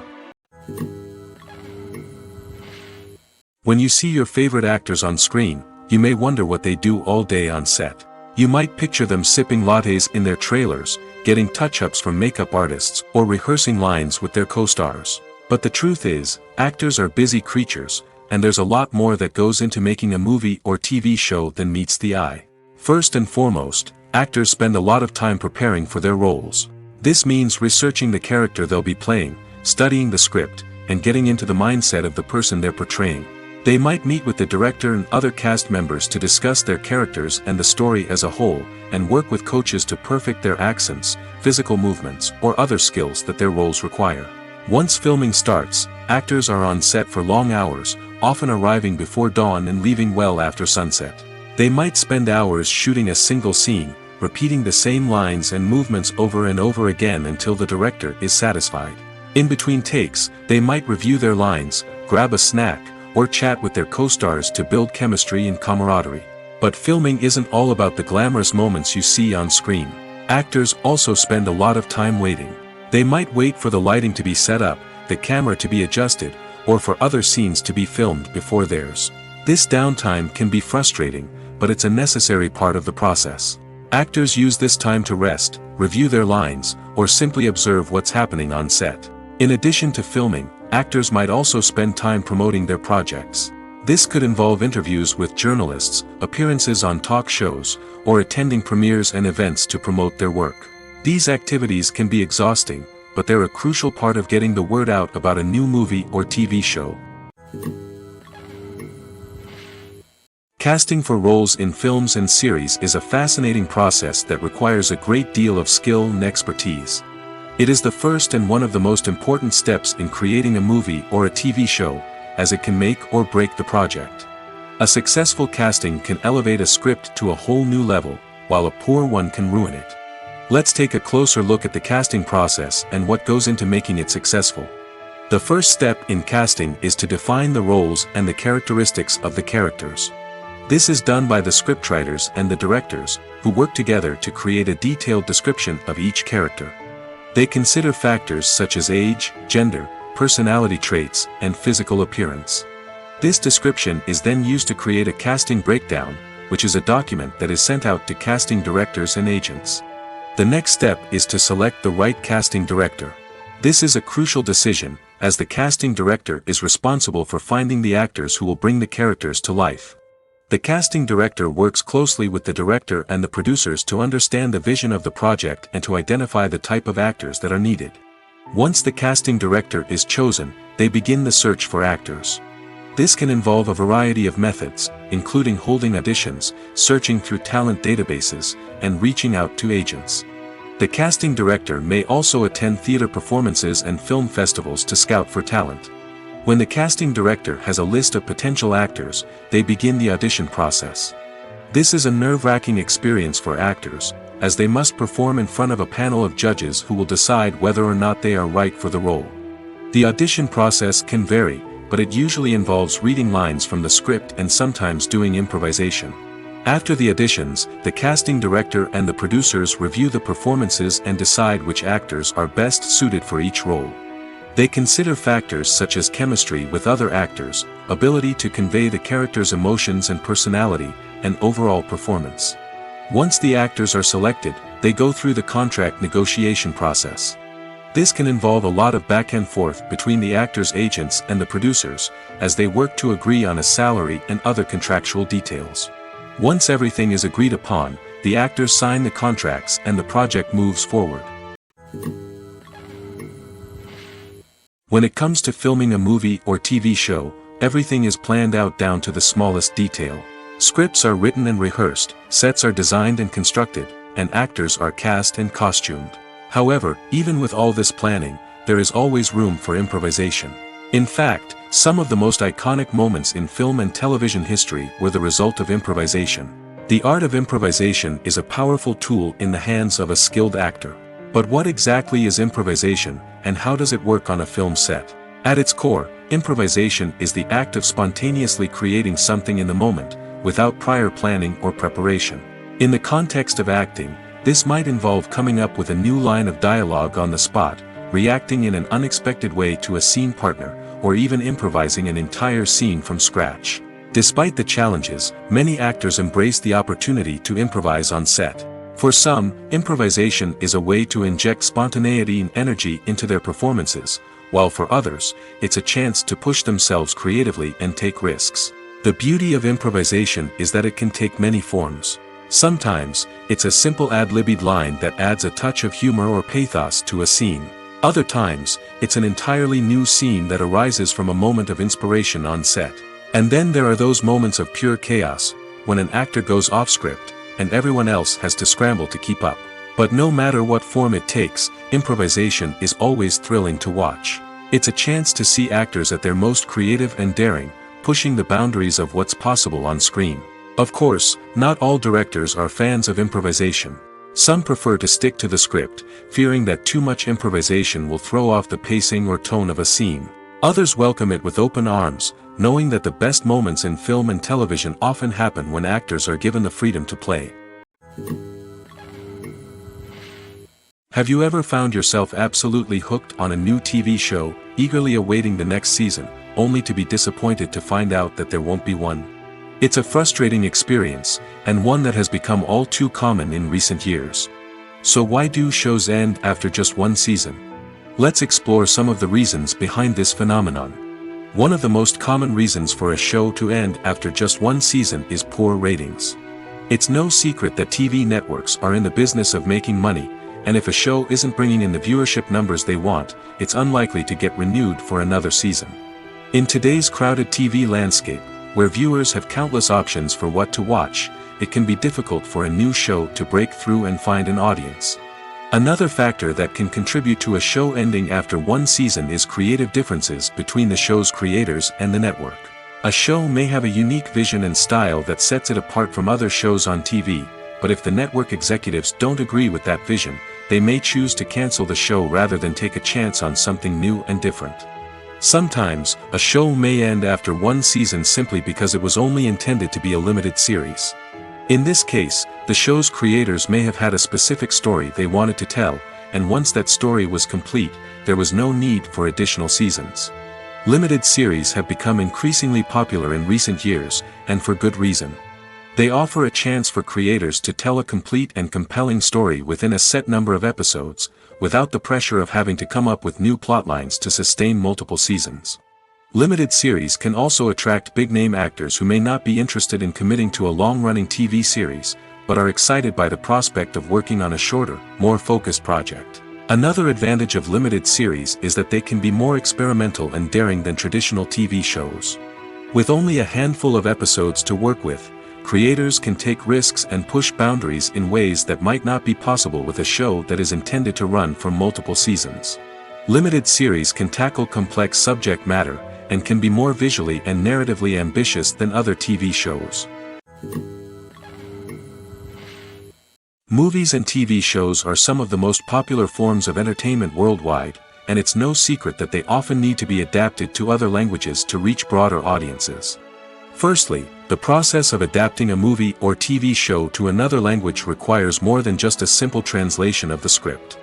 When you see your favorite actors on screen, you may wonder what they do all day on set. You might picture them sipping lattes in their trailers, getting touch-ups from makeup artists, or rehearsing lines with their co-stars. But the truth is, actors are busy creatures, and there's a lot more that goes into making a movie or TV show than meets the eye. First and foremost, actors spend a lot of time preparing for their roles. This means researching the character they'll be playing, studying the script, and getting into the mindset of the person they're portraying. They might meet with the director and other cast members to discuss their characters and the story as a whole, and work with coaches to perfect their accents, physical movements, or other skills that their roles require. Once filming starts, actors are on set for long hours, often arriving before dawn and leaving well after sunset. They might spend hours shooting a single scene, repeating the same lines and movements over and over again until the director is satisfied. In between takes, they might review their lines, grab a snack, or chat with their co-stars to build chemistry and camaraderie. But filming isn't all about the glamorous moments you see on screen. Actors also spend a lot of time waiting. They might wait for the lighting to be set up, the camera to be adjusted, or for other scenes to be filmed before theirs. This downtime can be frustrating, but it's a necessary part of the process. Actors use this time to rest, review their lines, or simply observe what's happening on set. In addition to filming, actors might also spend time promoting their projects. This could involve interviews with journalists, appearances on talk shows, or attending premieres and events to promote their work. These activities can be exhausting, but they're a crucial part of getting the word out about a new movie or TV show. Casting for roles in films and series is a fascinating process that requires a great deal of skill and expertise. It is the first and one of the most important steps in creating a movie or a TV show, as it can make or break the project. A successful casting can elevate a script to a whole new level, while a poor one can ruin it. Let's take a closer look at the casting process and what goes into making it successful. The first step in casting is to define the roles and the characteristics of the characters. This is done by the scriptwriters and the directors, who work together to create a detailed description of each character. They consider factors such as age, gender, personality traits, and physical appearance. This description is then used to create a casting breakdown, which is a document that is sent out to casting directors and agents. The next step is to select the right casting director. This is a crucial decision, as the casting director is responsible for finding the actors who will bring the characters to life. The casting director works closely with the director and the producers to understand the vision of the project and to identify the type of actors that are needed. Once the casting director is chosen, they begin the search for actors. This can involve a variety of methods, including holding auditions, searching through talent databases, and reaching out to agents. The casting director may also attend theater performances and film festivals to scout for talent. When the casting director has a list of potential actors, they begin the audition process. This is a nerve-wracking experience for actors, as they must perform in front of a panel of judges who will decide whether or not they are right for the role. The audition process can vary, but it usually involves reading lines from the script and sometimes doing improvisation. After the auditions, the casting director and the producers review the performances and decide which actors are best suited for each role. They consider factors such as chemistry with other actors, ability to convey the character's emotions and personality, and overall performance. Once the actors are selected, they go through the contract negotiation process. This can involve a lot of back and forth between the actors' agents and the producers, as they work to agree on a salary and other contractual details. Once everything is agreed upon, the actors sign the contracts and the project moves forward. When it comes to filming a movie or TV show, everything is planned out down to the smallest detail. Scripts are written and rehearsed, sets are designed and constructed, and actors are cast and costumed. However, even with all this planning, there is always room for improvisation. In fact, some of the most iconic moments in film and television history were the result of improvisation. The art of improvisation is a powerful tool in the hands of a skilled actor. But what exactly is improvisation, and how does it work on a film set? At its core, improvisation is the act of spontaneously creating something in the moment, without prior planning or preparation. In the context of acting, this might involve coming up with a new line of dialogue on the spot, reacting in an unexpected way to a scene partner, or even improvising an entire scene from scratch. Despite the challenges, many actors embrace the opportunity to improvise on set. For some, improvisation is a way to inject spontaneity and energy into their performances, while for others, it's a chance to push themselves creatively and take risks. The beauty of improvisation is that it can take many forms. Sometimes, it's a simple ad-libbed line that adds a touch of humor or pathos to a scene. Other times, it's an entirely new scene that arises from a moment of inspiration on set. And then there are those moments of pure chaos, when an actor goes off script, and everyone else has to scramble to keep up. But no matter what form it takes, improvisation is always thrilling to watch. It's a chance to see actors at their most creative and daring, pushing the boundaries of what's possible on screen. Of course, not all directors are fans of improvisation. Some prefer to stick to the script, fearing that too much improvisation will throw off the pacing or tone of a scene. Others welcome it with open arms, knowing that the best moments in film and television often happen when actors are given the freedom to play. Have you ever found yourself absolutely hooked on a new TV show, eagerly awaiting the next season, only to be disappointed to find out that there won't be one? It's a frustrating experience, and one that has become all too common in recent years. So why do shows end after just one season? Let's explore some of the reasons behind this phenomenon. One of the most common reasons for a show to end after just one season is poor ratings. It's no secret that TV networks are in the business of making money, and if a show isn't bringing in the viewership numbers they want, it's unlikely to get renewed for another season. In today's crowded TV landscape, where viewers have countless options for what to watch, it can be difficult for a new show to break through and find an audience. Another factor that can contribute to a show ending after one season is creative differences between the show's creators and the network. A show may have a unique vision and style that sets it apart from other shows on TV, but if the network executives don't agree with that vision, they may choose to cancel the show rather than take a chance on something new and different. Sometimes, a show may end after one season simply because it was only intended to be a limited series. In this case, the show's creators may have had a specific story they wanted to tell, and once that story was complete, there was no need for additional seasons. Limited series have become increasingly popular in recent years, and for good reason. They offer a chance for creators to tell a complete and compelling story within a set number of episodes, without the pressure of having to come up with new plotlines to sustain multiple seasons. Limited series can also attract big-name actors who may not be interested in committing to a long-running TV series, but are excited by the prospect of working on a shorter, more focused project. Another advantage of limited series is that they can be more experimental and daring than traditional TV shows. With only a handful of episodes to work with, creators can take risks and push boundaries in ways that might not be possible with a show that is intended to run for multiple seasons. Limited series can tackle complex subject matter, and can be more visually and narratively ambitious than other TV shows. Movies and TV shows are some of the most popular forms of entertainment worldwide, and it's no secret that they often need to be adapted to other languages to reach broader audiences. Firstly, the process of adapting a movie or TV show to another language requires more than just a simple translation of the script.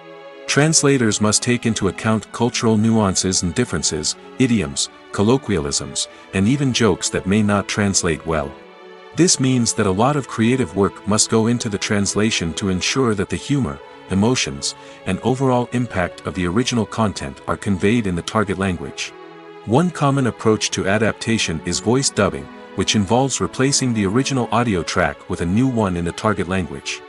Translators must take into account cultural nuances and differences, idioms, colloquialisms, and even jokes that may not translate well. This means that a lot of creative work must go into the translation to ensure that the humor, emotions, and overall impact of the original content are conveyed in the target language. One common approach to adaptation is voice dubbing, which involves replacing the original audio track with a new one in the target language.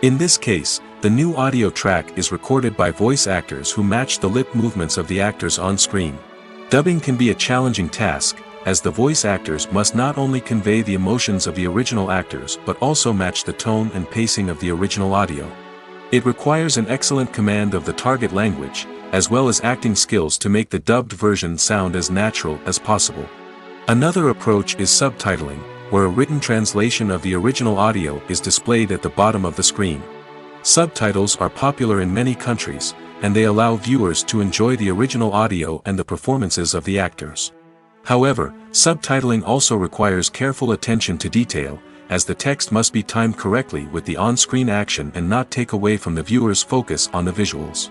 In this case, the new audio track is recorded by voice actors who match the lip movements of the actors on screen. Dubbing can be a challenging task, as the voice actors must not only convey the emotions of the original actors but also match the tone and pacing of the original audio. It requires an excellent command of the target language, as well as acting skills to make the dubbed version sound as natural as possible. Another approach is subtitling, where a written translation of the original audio is displayed at the bottom of the screen. Subtitles are popular in many countries, and they allow viewers to enjoy the original audio and the performances of the actors. However, subtitling also requires careful attention to detail, as the text must be timed correctly with the on-screen action and not take away from the viewer's focus on the visuals.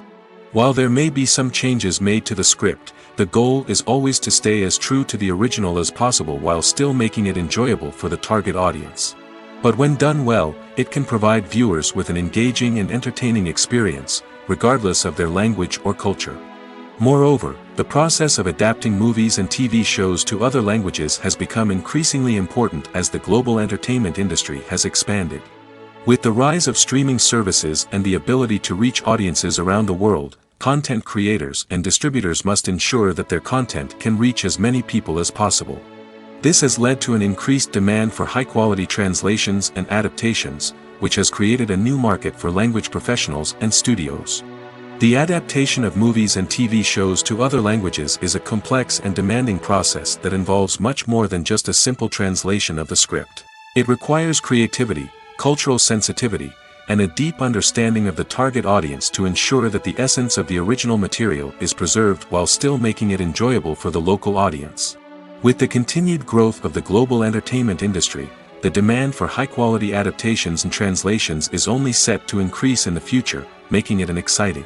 While there may be some changes made to the script, the goal is always to stay as true to the original as possible while still making it enjoyable for the target audience. But when done well, it can provide viewers with an engaging and entertaining experience, regardless of their language or culture. Moreover, the process of adapting movies and TV shows to other languages has become increasingly important as the global entertainment industry has expanded. With the rise of streaming services and the ability to reach audiences around the world, content creators and distributors must ensure that their content can reach as many people as possible. This has led to an increased demand for high-quality translations and adaptations, which has created a new market for language professionals and studios. The adaptation of movies and TV shows to other languages is a complex and demanding process that involves much more than just a simple translation of the script. It requires creativity, cultural sensitivity, and a deep understanding of the target audience to ensure that the essence of the original material is preserved while still making it enjoyable for the local audience. With the continued growth of the global entertainment industry, the demand for high-quality adaptations and translations is only set to increase in the future, making it an exciting.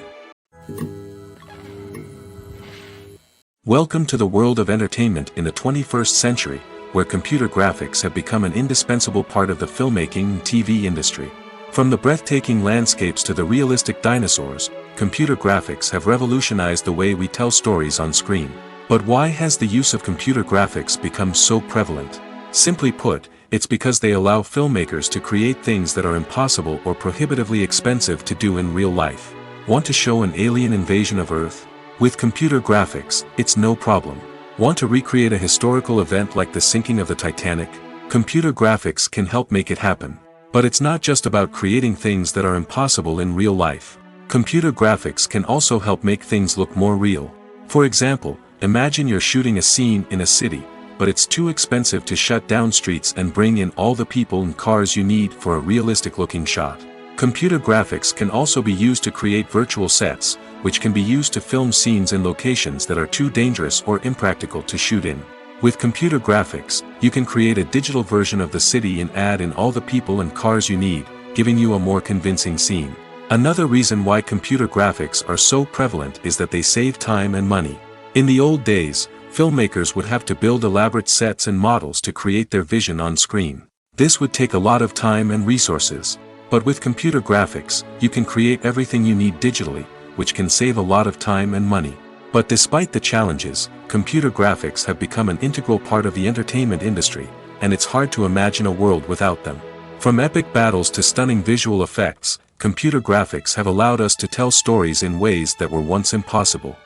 Welcome to the world of entertainment in the 21st century, where computer graphics have become an indispensable part of the filmmaking and TV industry. From the breathtaking landscapes to the realistic dinosaurs, computer graphics have revolutionized the way we tell stories on screen. But why has the use of computer graphics become so prevalent? Simply put, it's because they allow filmmakers to create things that are impossible or prohibitively expensive to do in real life. Want to show an alien invasion of Earth? With computer graphics, it's no problem. Want to recreate a historical event like the sinking of the Titanic? Computer graphics can help make it happen. But it's not just about creating things that are impossible in real life. Computer graphics can also help make things look more real. For example, imagine you're shooting a scene in a city, but it's too expensive to shut down streets and bring in all the people and cars you need for a realistic-looking shot. Computer graphics can also be used to create virtual sets, which can be used to film scenes in locations that are too dangerous or impractical to shoot in. With computer graphics, you can create a digital version of the city and add in all the people and cars you need, giving you a more convincing scene. Another reason why computer graphics are so prevalent is that they save time and money. In the old days, filmmakers would have to build elaborate sets and models to create their vision on screen. This would take a lot of time and resources. But with computer graphics, you can create everything you need digitally, which can save a lot of time and money. But despite the challenges, computer graphics have become an integral part of the entertainment industry, and it's hard to imagine a world without them. From epic battles to stunning visual effects, computer graphics have allowed us to tell stories in ways that were once impossible.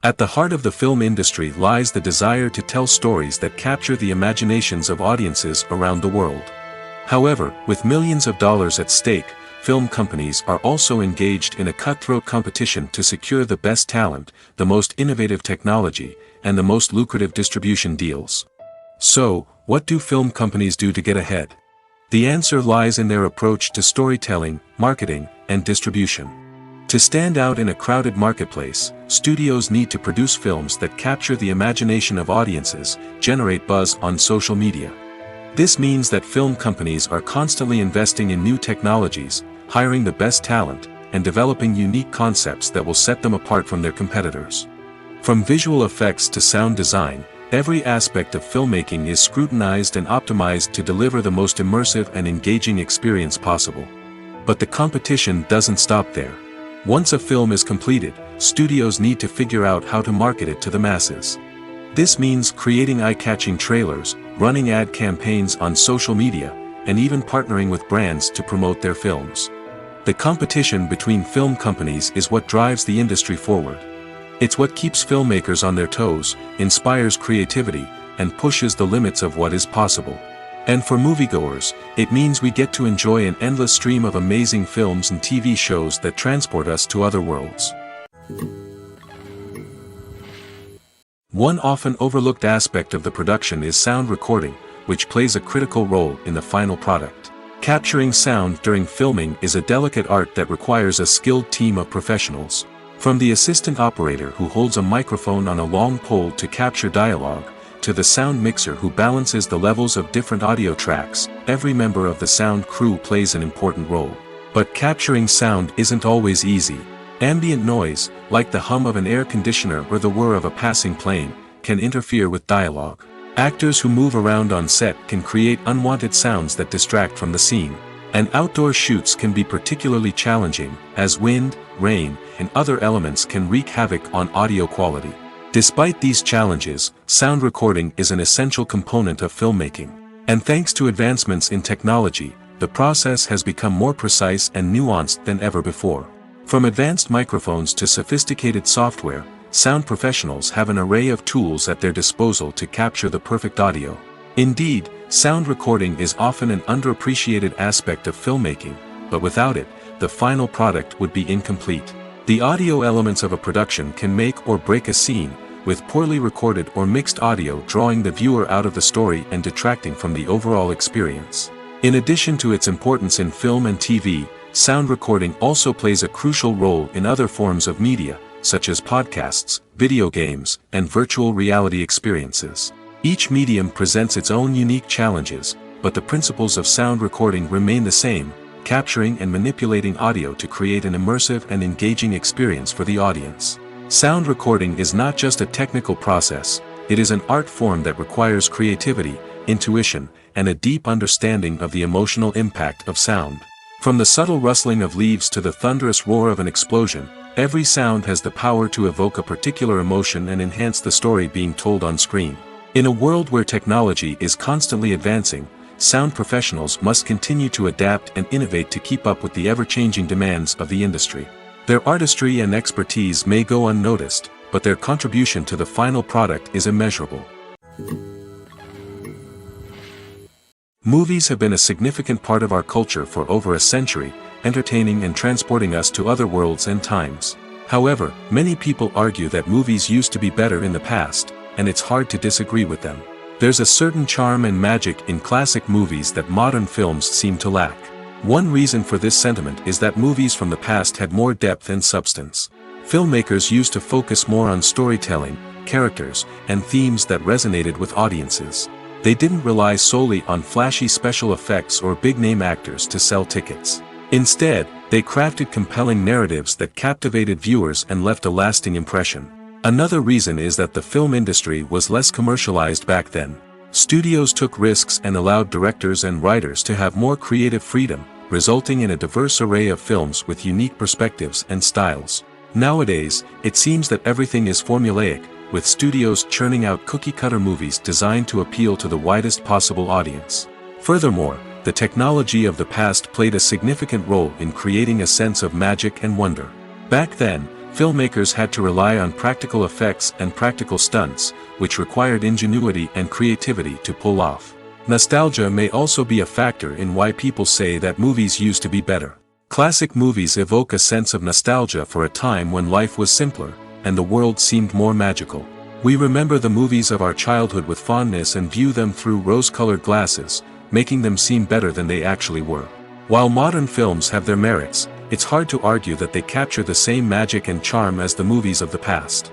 At the heart of the film industry lies the desire to tell stories that capture the imaginations of audiences around the world. However, with millions of dollars at stake, film companies are also engaged in a cutthroat competition to secure the best talent, the most innovative technology, and the most lucrative distribution deals. So, what do film companies do to get ahead? The answer lies in their approach to storytelling, marketing, and distribution. To stand out in a crowded marketplace, studios need to produce films that capture the imagination of audiences, generate buzz on social media. This means that film companies are constantly investing in new technologies, hiring the best talent, and developing unique concepts that will set them apart from their competitors. From visual effects to sound design, every aspect of filmmaking is scrutinized and optimized to deliver the most immersive and engaging experience possible. But the competition doesn't stop there. Once a film is completed, studios need to figure out how to market it to the masses. This means creating eye-catching trailers, running ad campaigns on social media, and even partnering with brands to promote their films. The competition between film companies is what drives the industry forward. It's what keeps filmmakers on their toes, inspires creativity, and pushes the limits of what is possible. And for moviegoers, it means we get to enjoy an endless stream of amazing films and TV shows that transport us to other worlds. One often overlooked aspect of the production is sound recording, which plays a critical role in the final product. Capturing sound during filming is a delicate art that requires a skilled team of professionals. From the assistant operator who holds a microphone on a long pole to capture dialogue, to the sound mixer who balances the levels of different audio tracks, every member of the sound crew plays an important role. But capturing sound isn't always easy. Ambient noise, like the hum of an air conditioner or the whir of a passing plane, can interfere with dialogue. Actors who move around on set can create unwanted sounds that distract from the scene. And outdoor shoots can be particularly challenging, as wind, rain, and other elements can wreak havoc on audio quality. Despite these challenges, sound recording is an essential component of filmmaking. And thanks to advancements in technology, the process has become more precise and nuanced than ever before. From advanced microphones to sophisticated software, sound professionals have an array of tools at their disposal to capture the perfect audio. Indeed, sound recording is often an underappreciated aspect of filmmaking, but without it, the final product would be incomplete. The audio elements of a production can make or break a scene, with poorly recorded or mixed audio drawing the viewer out of the story and detracting from the overall experience. In addition to its importance in film and TV, sound recording also plays a crucial role in other forms of media, such as podcasts, video games, and virtual reality experiences. Each medium presents its own unique challenges, but the principles of sound recording remain the same, capturing and manipulating audio to create an immersive and engaging experience for the audience. Sound recording is not just a technical process, it is an art form that requires creativity, intuition, and a deep understanding of the emotional impact of sound. From the subtle rustling of leaves to the thunderous roar of an explosion, every sound has the power to evoke a particular emotion and enhance the story being told on screen. In a world where technology is constantly advancing, sound professionals must continue to adapt and innovate to keep up with the ever-changing demands of the industry. Their artistry and expertise may go unnoticed, but their contribution to the final product is immeasurable. Movies have been a significant part of our culture for over a century, entertaining and transporting us to other worlds and times. However, many people argue that movies used to be better in the past, and it's hard to disagree with them. There's a certain charm and magic in classic movies that modern films seem to lack. One reason for this sentiment is that movies from the past had more depth and substance. Filmmakers used to focus more on storytelling, characters, and themes that resonated with audiences. They didn't rely solely on flashy special effects or big-name actors to sell tickets. Instead, they crafted compelling narratives that captivated viewers and left a lasting impression. Another reason is that the film industry was less commercialized back then. Studios took risks and allowed directors and writers to have more creative freedom, resulting in a diverse array of films with unique perspectives and styles. Nowadays, it seems that everything is formulaic, with studios churning out cookie-cutter movies designed to appeal to the widest possible audience. Furthermore, the technology of the past played a significant role in creating a sense of magic and wonder. Back then, filmmakers had to rely on practical effects and practical stunts, which required ingenuity and creativity to pull off. Nostalgia may also be a factor in why people say that movies used to be better. Classic movies evoke a sense of nostalgia for a time when life was simpler, and the world seemed more magical. We remember the movies of our childhood with fondness and view them through rose-colored glasses, making them seem better than they actually were. While modern films have their merits, it's hard to argue that they capture the same magic and charm as the movies of the past.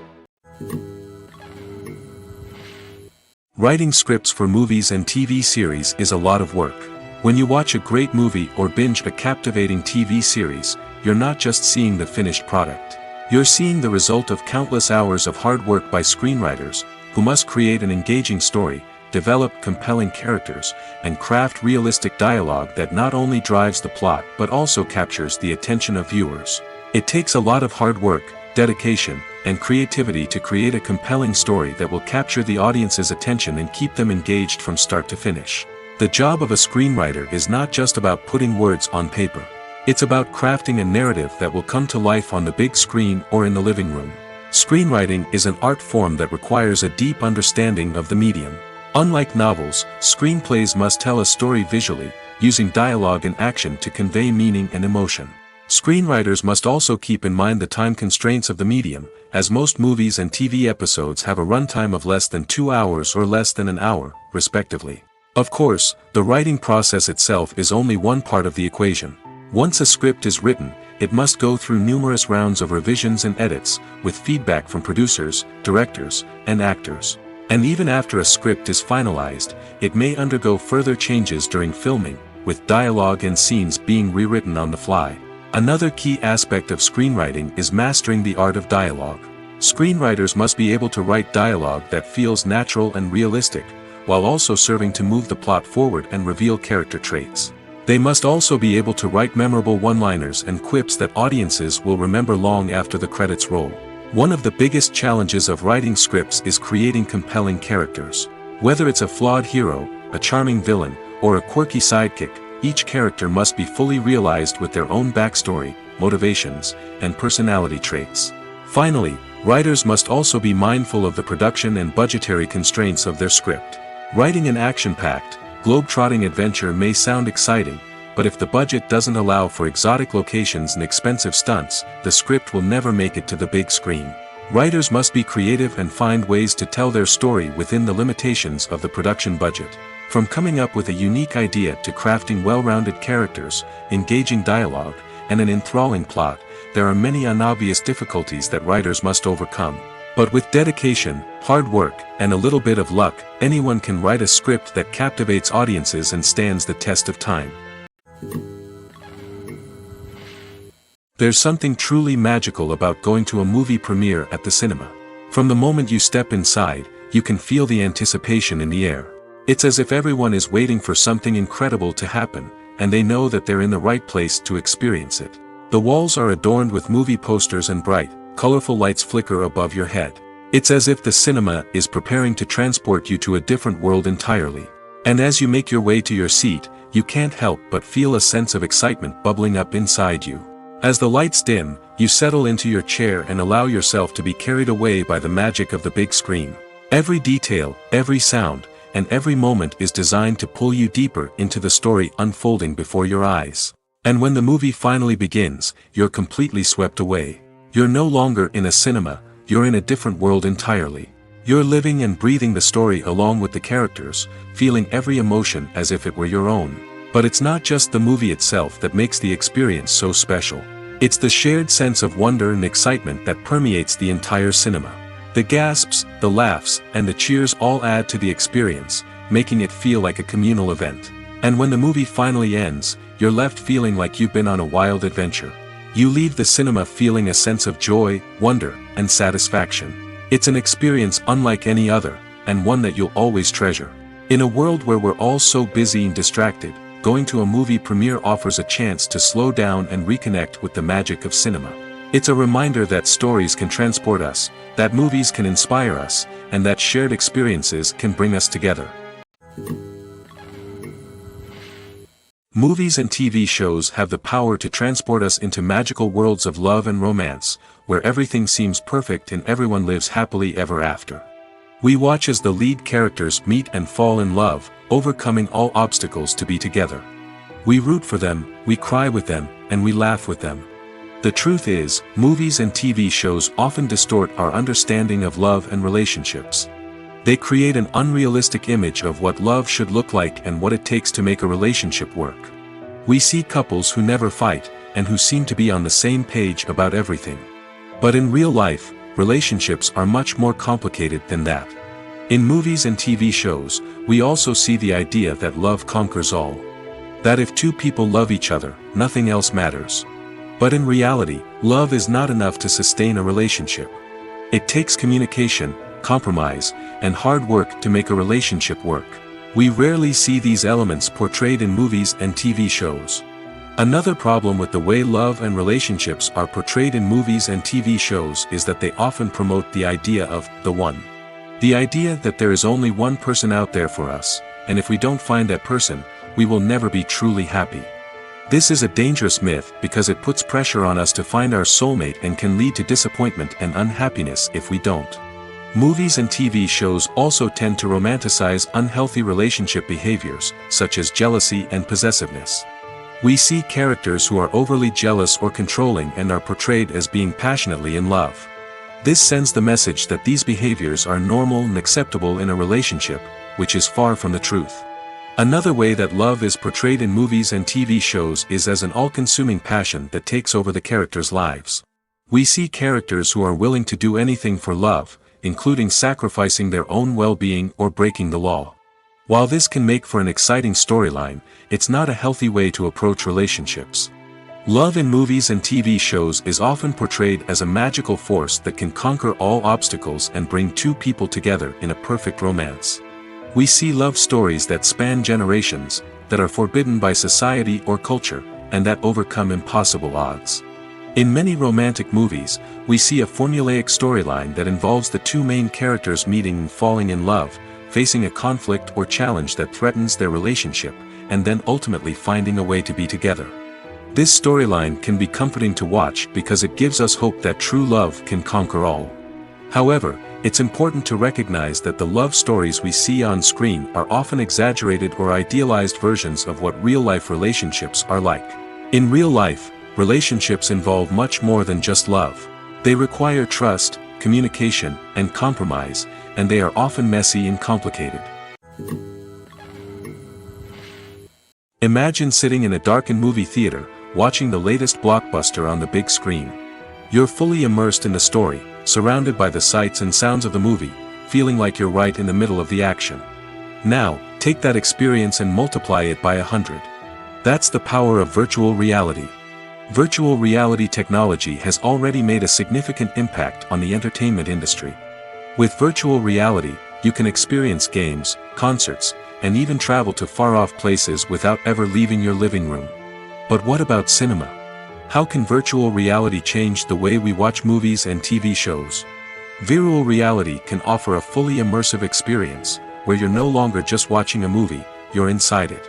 Writing scripts for movies and TV series is a lot of work. When you watch a great movie or binge a captivating TV series, you're not just seeing the finished product. You're seeing the result of countless hours of hard work by screenwriters, who must create an engaging story, develop compelling characters, and craft realistic dialogue that not only drives the plot but also captures the attention of viewers. It takes a lot of hard work, dedication, and creativity to create a compelling story that will capture the audience's attention and keep them engaged from start to finish. The job of a screenwriter is not just about putting words on paper. It's about crafting a narrative that will come to life on the big screen or in the living room. Screenwriting is an art form that requires a deep understanding of the medium. Unlike novels, screenplays must tell a story visually, using dialogue and action to convey meaning and emotion. Screenwriters must also keep in mind the time constraints of the medium, as most movies and TV episodes have a runtime of less than 2 hours or less than an hour, respectively. Of course, the writing process itself is only one part of the equation. Once a script is written, it must go through numerous rounds of revisions and edits, with feedback from producers, directors, and actors. And even after a script is finalized, it may undergo further changes during filming, with dialogue and scenes being rewritten on the fly. Another key aspect of screenwriting is mastering the art of dialogue. Screenwriters must be able to write dialogue that feels natural and realistic, while also serving to move the plot forward and reveal character traits. They must also be able to write memorable one-liners and quips that audiences will remember long after the credits roll. One of the biggest challenges of writing scripts is creating compelling characters. Whether it's a flawed hero, a charming villain, or a quirky sidekick, each character must be fully realized with their own backstory, motivations, and personality traits. Finally, writers must also be mindful of the production and budgetary constraints of their script. Writing an action-packed, globe-trotting adventure may sound exciting, but if the budget doesn't allow for exotic locations and expensive stunts, the script will never make it to the big screen. Writers must be creative and find ways to tell their story within the limitations of the production budget. From coming up with a unique idea to crafting well-rounded characters, engaging dialogue, and an enthralling plot, there are many unobvious difficulties that writers must overcome. But with dedication, hard work, and a little bit of luck, anyone can write a script that captivates audiences and stands the test of time. There's something truly magical about going to a movie premiere at the cinema. From the moment you step inside, you can feel the anticipation in the air. It's as if everyone is waiting for something incredible to happen, and they know that they're in the right place to experience it. The walls are adorned with movie posters and bright, colorful lights flicker above your head. It's as if the cinema is preparing to transport you to a different world entirely. And as you make your way to your seat, you can't help but feel a sense of excitement bubbling up inside you. As the lights dim, you settle into your chair and allow yourself to be carried away by the magic of the big screen. Every detail, every sound, and every moment is designed to pull you deeper into the story unfolding before your eyes. And when the movie finally begins, you're completely swept away. You're no longer in a cinema, you're in a different world entirely. You're living and breathing the story along with the characters, feeling every emotion as if it were your own. But it's not just the movie itself that makes the experience so special. It's the shared sense of wonder and excitement that permeates the entire cinema. The gasps, the laughs, and the cheers all add to the experience, making it feel like a communal event. And when the movie finally ends, you're left feeling like you've been on a wild adventure. You leave the cinema feeling a sense of joy, wonder, and satisfaction. It's an experience unlike any other, and one that you'll always treasure. In a world where we're all so busy and distracted, going to a movie premiere offers a chance to slow down and reconnect with the magic of cinema. It's a reminder that stories can transport us, that movies can inspire us, and that shared experiences can bring us together. Movies and TV shows have the power to transport us into magical worlds of love and romance, where everything seems perfect and everyone lives happily ever after. We watch as the lead characters meet and fall in love, overcoming all obstacles to be together. We root for them, we cry with them, and we laugh with them. The truth is, movies and TV shows often distort our understanding of love and relationships. They create an unrealistic image of what love should look like and what it takes to make a relationship work. We see couples who never fight, and who seem to be on the same page about everything. But in real life, relationships are much more complicated than that. In movies and TV shows, we also see the idea that love conquers all. That if two people love each other, nothing else matters. But in reality, love is not enough to sustain a relationship. It takes communication, compromise, and hard work to make a relationship work. We rarely see these elements portrayed in movies and TV shows. Another problem with the way love and relationships are portrayed in movies and TV shows is that they often promote the idea of the one. The idea that there is only one person out there for us, and if we don't find that person, we will never be truly happy. This is a dangerous myth because it puts pressure on us to find our soulmate and can lead to disappointment and unhappiness if we don't. Movies and TV shows also tend to romanticize unhealthy relationship behaviors, such as jealousy and possessiveness. We see characters who are overly jealous or controlling and are portrayed as being passionately in love. This sends the message that these behaviors are normal and acceptable in a relationship, which is far from the truth. Another way that love is portrayed in movies and TV shows is as an all-consuming passion that takes over the characters' lives. We see characters who are willing to do anything for love, including sacrificing their own well-being or breaking the law. While this can make for an exciting storyline, it's not a healthy way to approach relationships. Love in movies and TV shows is often portrayed as a magical force that can conquer all obstacles and bring two people together in a perfect romance. We see love stories that span generations, that are forbidden by society or culture, and that overcome impossible odds. In many romantic movies, we see a formulaic storyline that involves the two main characters meeting and falling in love, facing a conflict or challenge that threatens their relationship, and then ultimately finding a way to be together. This storyline can be comforting to watch because it gives us hope that true love can conquer all. However, it's important to recognize that the love stories we see on screen are often exaggerated or idealized versions of what real-life relationships are like. In real life, relationships involve much more than just love. They require trust, communication, and compromise, and they are often messy and complicated. Imagine sitting in a darkened movie theater, watching the latest blockbuster on the big screen. You're fully immersed in the story, surrounded by the sights and sounds of the movie, feeling like you're right in the middle of the action. Now, take that experience and multiply it by 100. That's the power of virtual reality. Virtual reality technology has already made a significant impact on the entertainment industry. With virtual reality, you can experience games, concerts, and even travel to far-off places without ever leaving your living room. But what about cinema? How can virtual reality change the way we watch movies and TV shows? Virtual reality can offer a fully immersive experience, where you're no longer just watching a movie, you're inside it.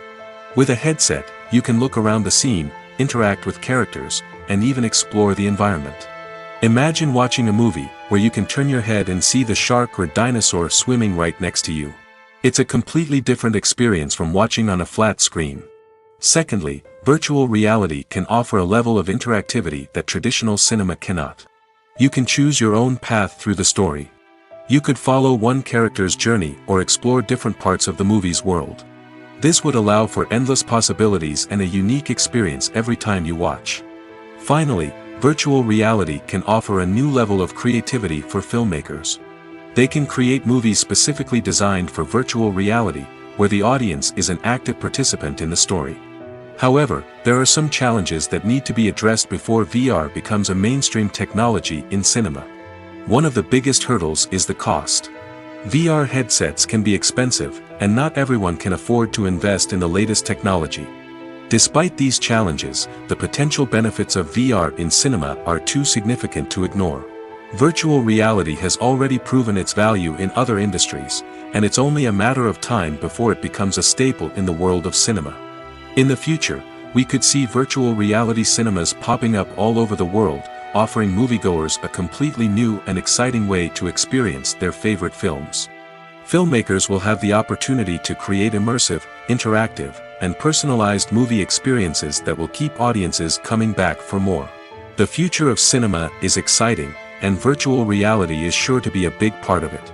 With a headset, you can look around the scene, interact with characters, and even explore the environment. Imagine watching a movie, where you can turn your head and see the shark or dinosaur swimming right next to you. It's a completely different experience from watching on a flat screen. Secondly, virtual reality can offer a level of interactivity that traditional cinema cannot. You can choose your own path through the story. You could follow one character's journey or explore different parts of the movie's world. This would allow for endless possibilities and a unique experience every time you watch. Finally, virtual reality can offer a new level of creativity for filmmakers. They can create movies specifically designed for virtual reality, where the audience is an active participant in the story. However, there are some challenges that need to be addressed before VR becomes a mainstream technology in cinema. One of the biggest hurdles is the cost. VR headsets can be expensive, and not everyone can afford to invest in the latest technology. Despite these challenges, the potential benefits of VR in cinema are too significant to ignore. Virtual reality has already proven its value in other industries, and it's only a matter of time before it becomes a staple in the world of cinema. In the future, we could see virtual reality cinemas popping up all over the world, offering moviegoers a completely new and exciting way to experience their favorite films. Filmmakers will have the opportunity to create immersive, interactive, and personalized movie experiences that will keep audiences coming back for more. The future of cinema is exciting, and virtual reality is sure to be a big part of it.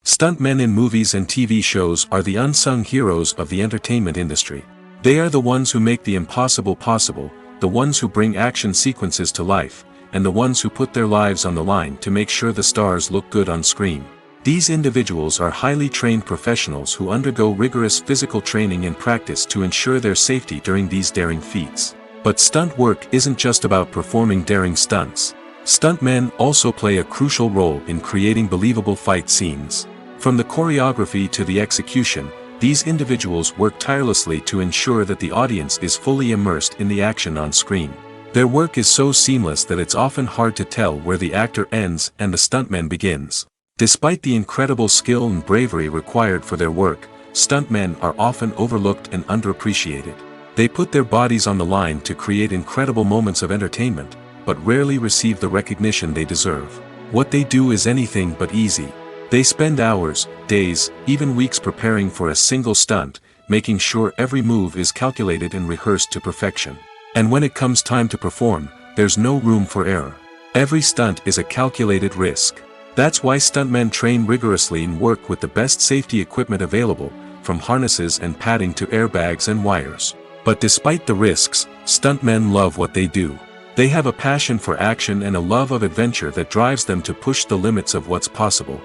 Stuntmen in movies and TV shows are the unsung heroes of the entertainment industry. They are the ones who make the impossible possible, the ones who bring action sequences to life, and the ones who put their lives on the line to make sure the stars look good on screen. These individuals are highly trained professionals who undergo rigorous physical training and practice to ensure their safety during these daring feats. But stunt work isn't just about performing daring stunts. Stuntmen also play a crucial role in creating believable fight scenes. From the choreography to the execution, these individuals work tirelessly to ensure that the audience is fully immersed in the action on screen. Their work is so seamless that it's often hard to tell where the actor ends and the stuntman begins. Despite the incredible skill and bravery required for their work, stuntmen are often overlooked and underappreciated. They put their bodies on the line to create incredible moments of entertainment, but rarely receive the recognition they deserve. What they do is anything but easy. They spend hours, days, even weeks preparing for a single stunt, making sure every move is calculated and rehearsed to perfection. And when it comes time to perform, there's no room for error. Every stunt is a calculated risk. That's why stuntmen train rigorously and work with the best safety equipment available, from harnesses and padding to airbags and wires. But despite the risks, stuntmen love what they do. They have a passion for action and a love of adventure that drives them to push the limits of what's possible.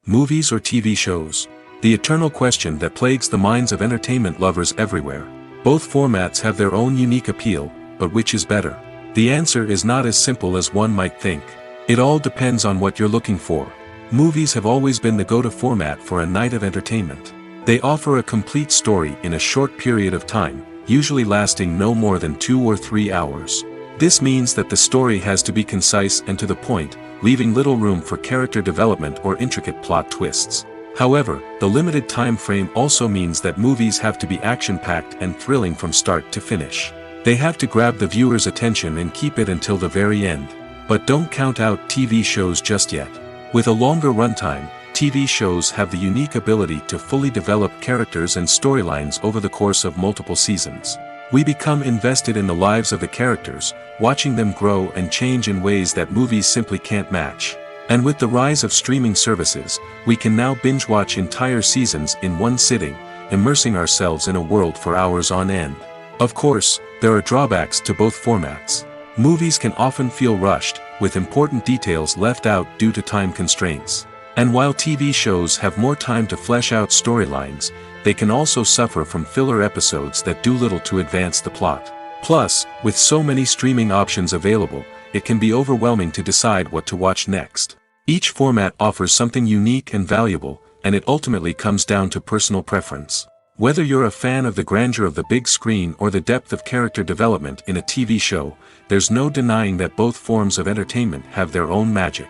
Movies or TV shows? The eternal question that plagues the minds of entertainment lovers everywhere. Both formats have their own unique appeal, but which is better? The answer is not as simple as one might think. It all depends on what you're looking for. Movies have always been the go-to format for a night of entertainment. They offer a complete story in a short period of time, usually lasting no more than 2 or 3 hours. This means that the story has to be concise and to the point, leaving little room for character development or intricate plot twists. However, the limited time frame also means that movies have to be action-packed and thrilling from start to finish. They have to grab the viewer's attention and keep it until the very end. But don't count out TV shows just yet. With a longer runtime, TV shows have the unique ability to fully develop characters and storylines over the course of multiple seasons. We become invested in the lives of the characters, watching them grow and change in ways that movies simply can't match. And with the rise of streaming services, we can now binge-watch entire seasons in one sitting, immersing ourselves in a world for hours on end. Of course, there are drawbacks to both formats. Movies can often feel rushed, with important details left out due to time constraints. And while TV shows have more time to flesh out storylines, they can also suffer from filler episodes that do little to advance the plot. Plus, with so many streaming options available, it can be overwhelming to decide what to watch next. Each format offers something unique and valuable, and it ultimately comes down to personal preference. Whether you're a fan of the grandeur of the big screen or the depth of character development in a TV show, there's no denying that both forms of entertainment have their own magic.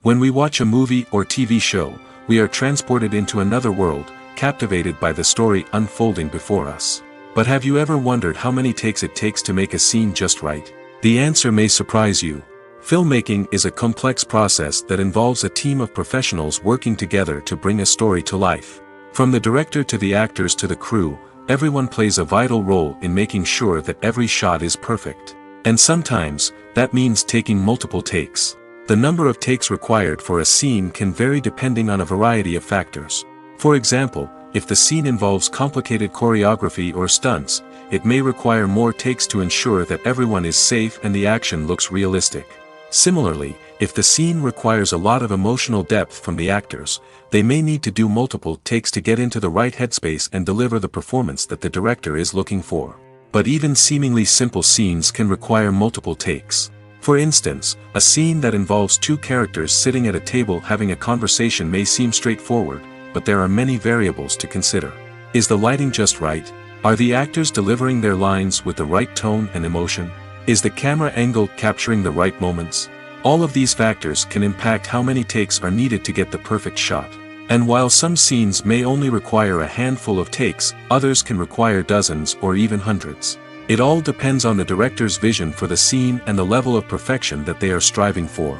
When we watch a movie or TV show, we are transported into another world, captivated by the story unfolding before us. But have you ever wondered how many takes it takes to make a scene just right? The answer may surprise you. Filmmaking is a complex process that involves a team of professionals working together to bring a story to life. From the director to the actors to the crew, everyone plays a vital role in making sure that every shot is perfect. And sometimes, that means taking multiple takes. The number of takes required for a scene can vary depending on a variety of factors. For example, if the scene involves complicated choreography or stunts, it may require more takes to ensure that everyone is safe and the action looks realistic. Similarly, if the scene requires a lot of emotional depth from the actors, they may need to do multiple takes to get into the right headspace and deliver the performance that the director is looking for. But even seemingly simple scenes can require multiple takes. For instance, a scene that involves two characters sitting at a table having a conversation may seem straightforward, but there are many variables to consider. Is the lighting just right? Are the actors delivering their lines with the right tone and emotion? Is the camera angle capturing the right moments? All of these factors can impact how many takes are needed to get the perfect shot. And while some scenes may only require a handful of takes, others can require dozens or even hundreds. It all depends on the director's vision for the scene and the level of perfection that they are striving for.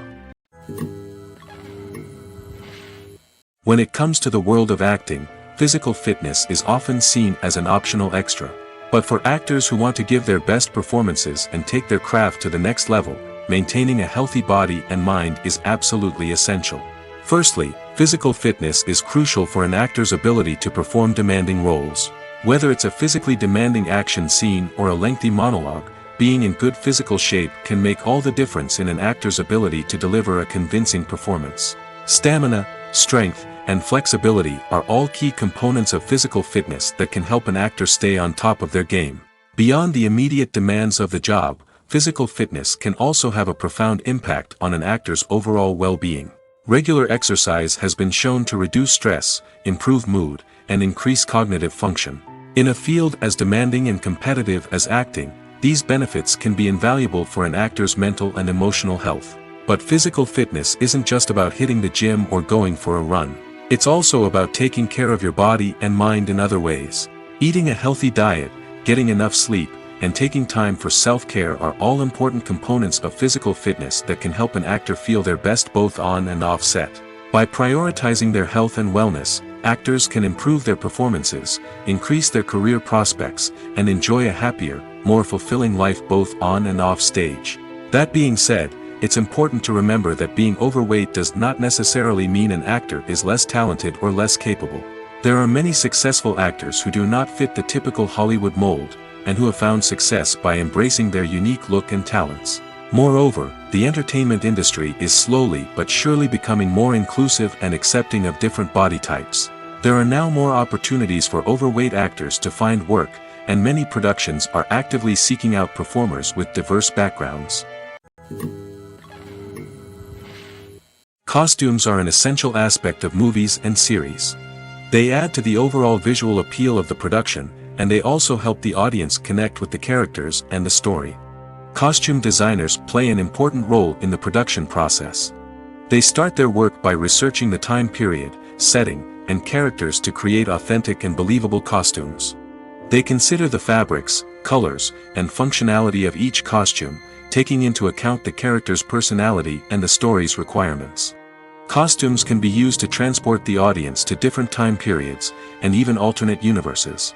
When it comes to the world of acting, physical fitness is often seen as an optional extra. But for actors who want to give their best performances and take their craft to the next level, maintaining a healthy body and mind is absolutely essential. Firstly, physical fitness is crucial for an actor's ability to perform demanding roles. Whether it's a physically demanding action scene or a lengthy monologue, being in good physical shape can make all the difference in an actor's ability to deliver a convincing performance. Stamina, strength, and flexibility are all key components of physical fitness that can help an actor stay on top of their game. Beyond the immediate demands of the job, physical fitness can also have a profound impact on an actor's overall well-being. Regular exercise has been shown to reduce stress, improve mood, and increase cognitive function. In a field as demanding and competitive as acting, these benefits can be invaluable for an actor's mental and emotional health. But physical fitness isn't just about hitting the gym or going for a run. It's also about taking care of your body and mind in other ways. Eating a healthy diet, getting enough sleep, and taking time for self-care are all important components of physical fitness that can help an actor feel their best both on and off set. By prioritizing their health and wellness, actors can improve their performances, increase their career prospects, and enjoy a happier, more fulfilling life both on and off stage. That being said, it's important to remember that being overweight does not necessarily mean an actor is less talented or less capable. There are many successful actors who do not fit the typical Hollywood mold, and who have found success by embracing their unique look and talents. Moreover, the entertainment industry is slowly but surely becoming more inclusive and accepting of different body types. There are now more opportunities for overweight actors to find work, and many productions are actively seeking out performers with diverse backgrounds. Costumes are an essential aspect of movies and series. They add to the overall visual appeal of the production, and they also help the audience connect with the characters and the story. Costume designers play an important role in the production process. They start their work by researching the time period, setting, and characters to create authentic and believable costumes. They consider the fabrics, colors, and functionality of each costume, taking into account the character's personality and the story's requirements. Costumes can be used to transport the audience to different time periods, and even alternate universes.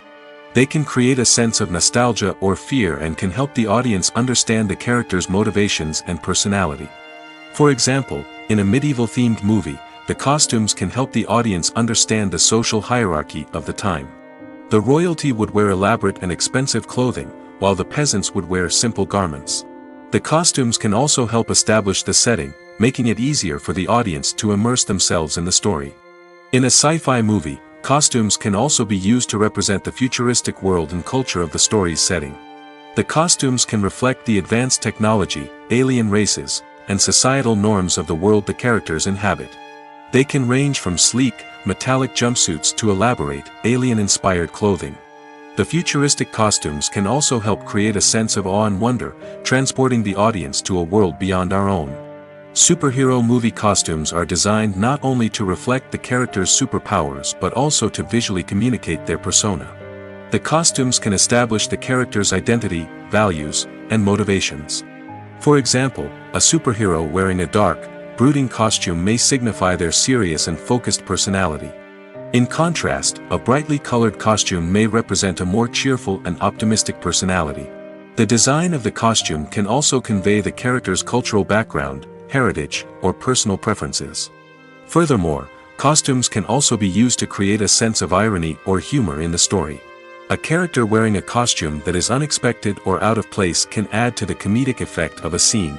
They can create a sense of nostalgia or fear and can help the audience understand the character's motivations and personality. For example, in a medieval-themed movie, the costumes can help the audience understand the social hierarchy of the time. The royalty would wear elaborate and expensive clothing, while the peasants would wear simple garments. The costumes can also help establish the setting, making it easier for the audience to immerse themselves in the story. In a sci-fi movie, costumes can also be used to represent the futuristic world and culture of the story's setting. The costumes can reflect the advanced technology, alien races, and societal norms of the world the characters inhabit. They can range from sleek, metallic jumpsuits to elaborate, alien-inspired clothing. The futuristic costumes can also help create a sense of awe and wonder, transporting the audience to a world beyond our own. Superhero movie costumes are designed not only to reflect the character's superpowers but also to visually communicate their persona. The costumes can establish the character's identity, values, and motivations. For example, a superhero wearing a dark, brooding costume may signify their serious and focused personality. In contrast, a brightly colored costume may represent a more cheerful and optimistic personality. The design of the costume can also convey the character's cultural background, heritage, or personal preferences. Furthermore, costumes can also be used to create a sense of irony or humor in the story. A character wearing a costume that is unexpected or out of place can add to the comedic effect of a scene.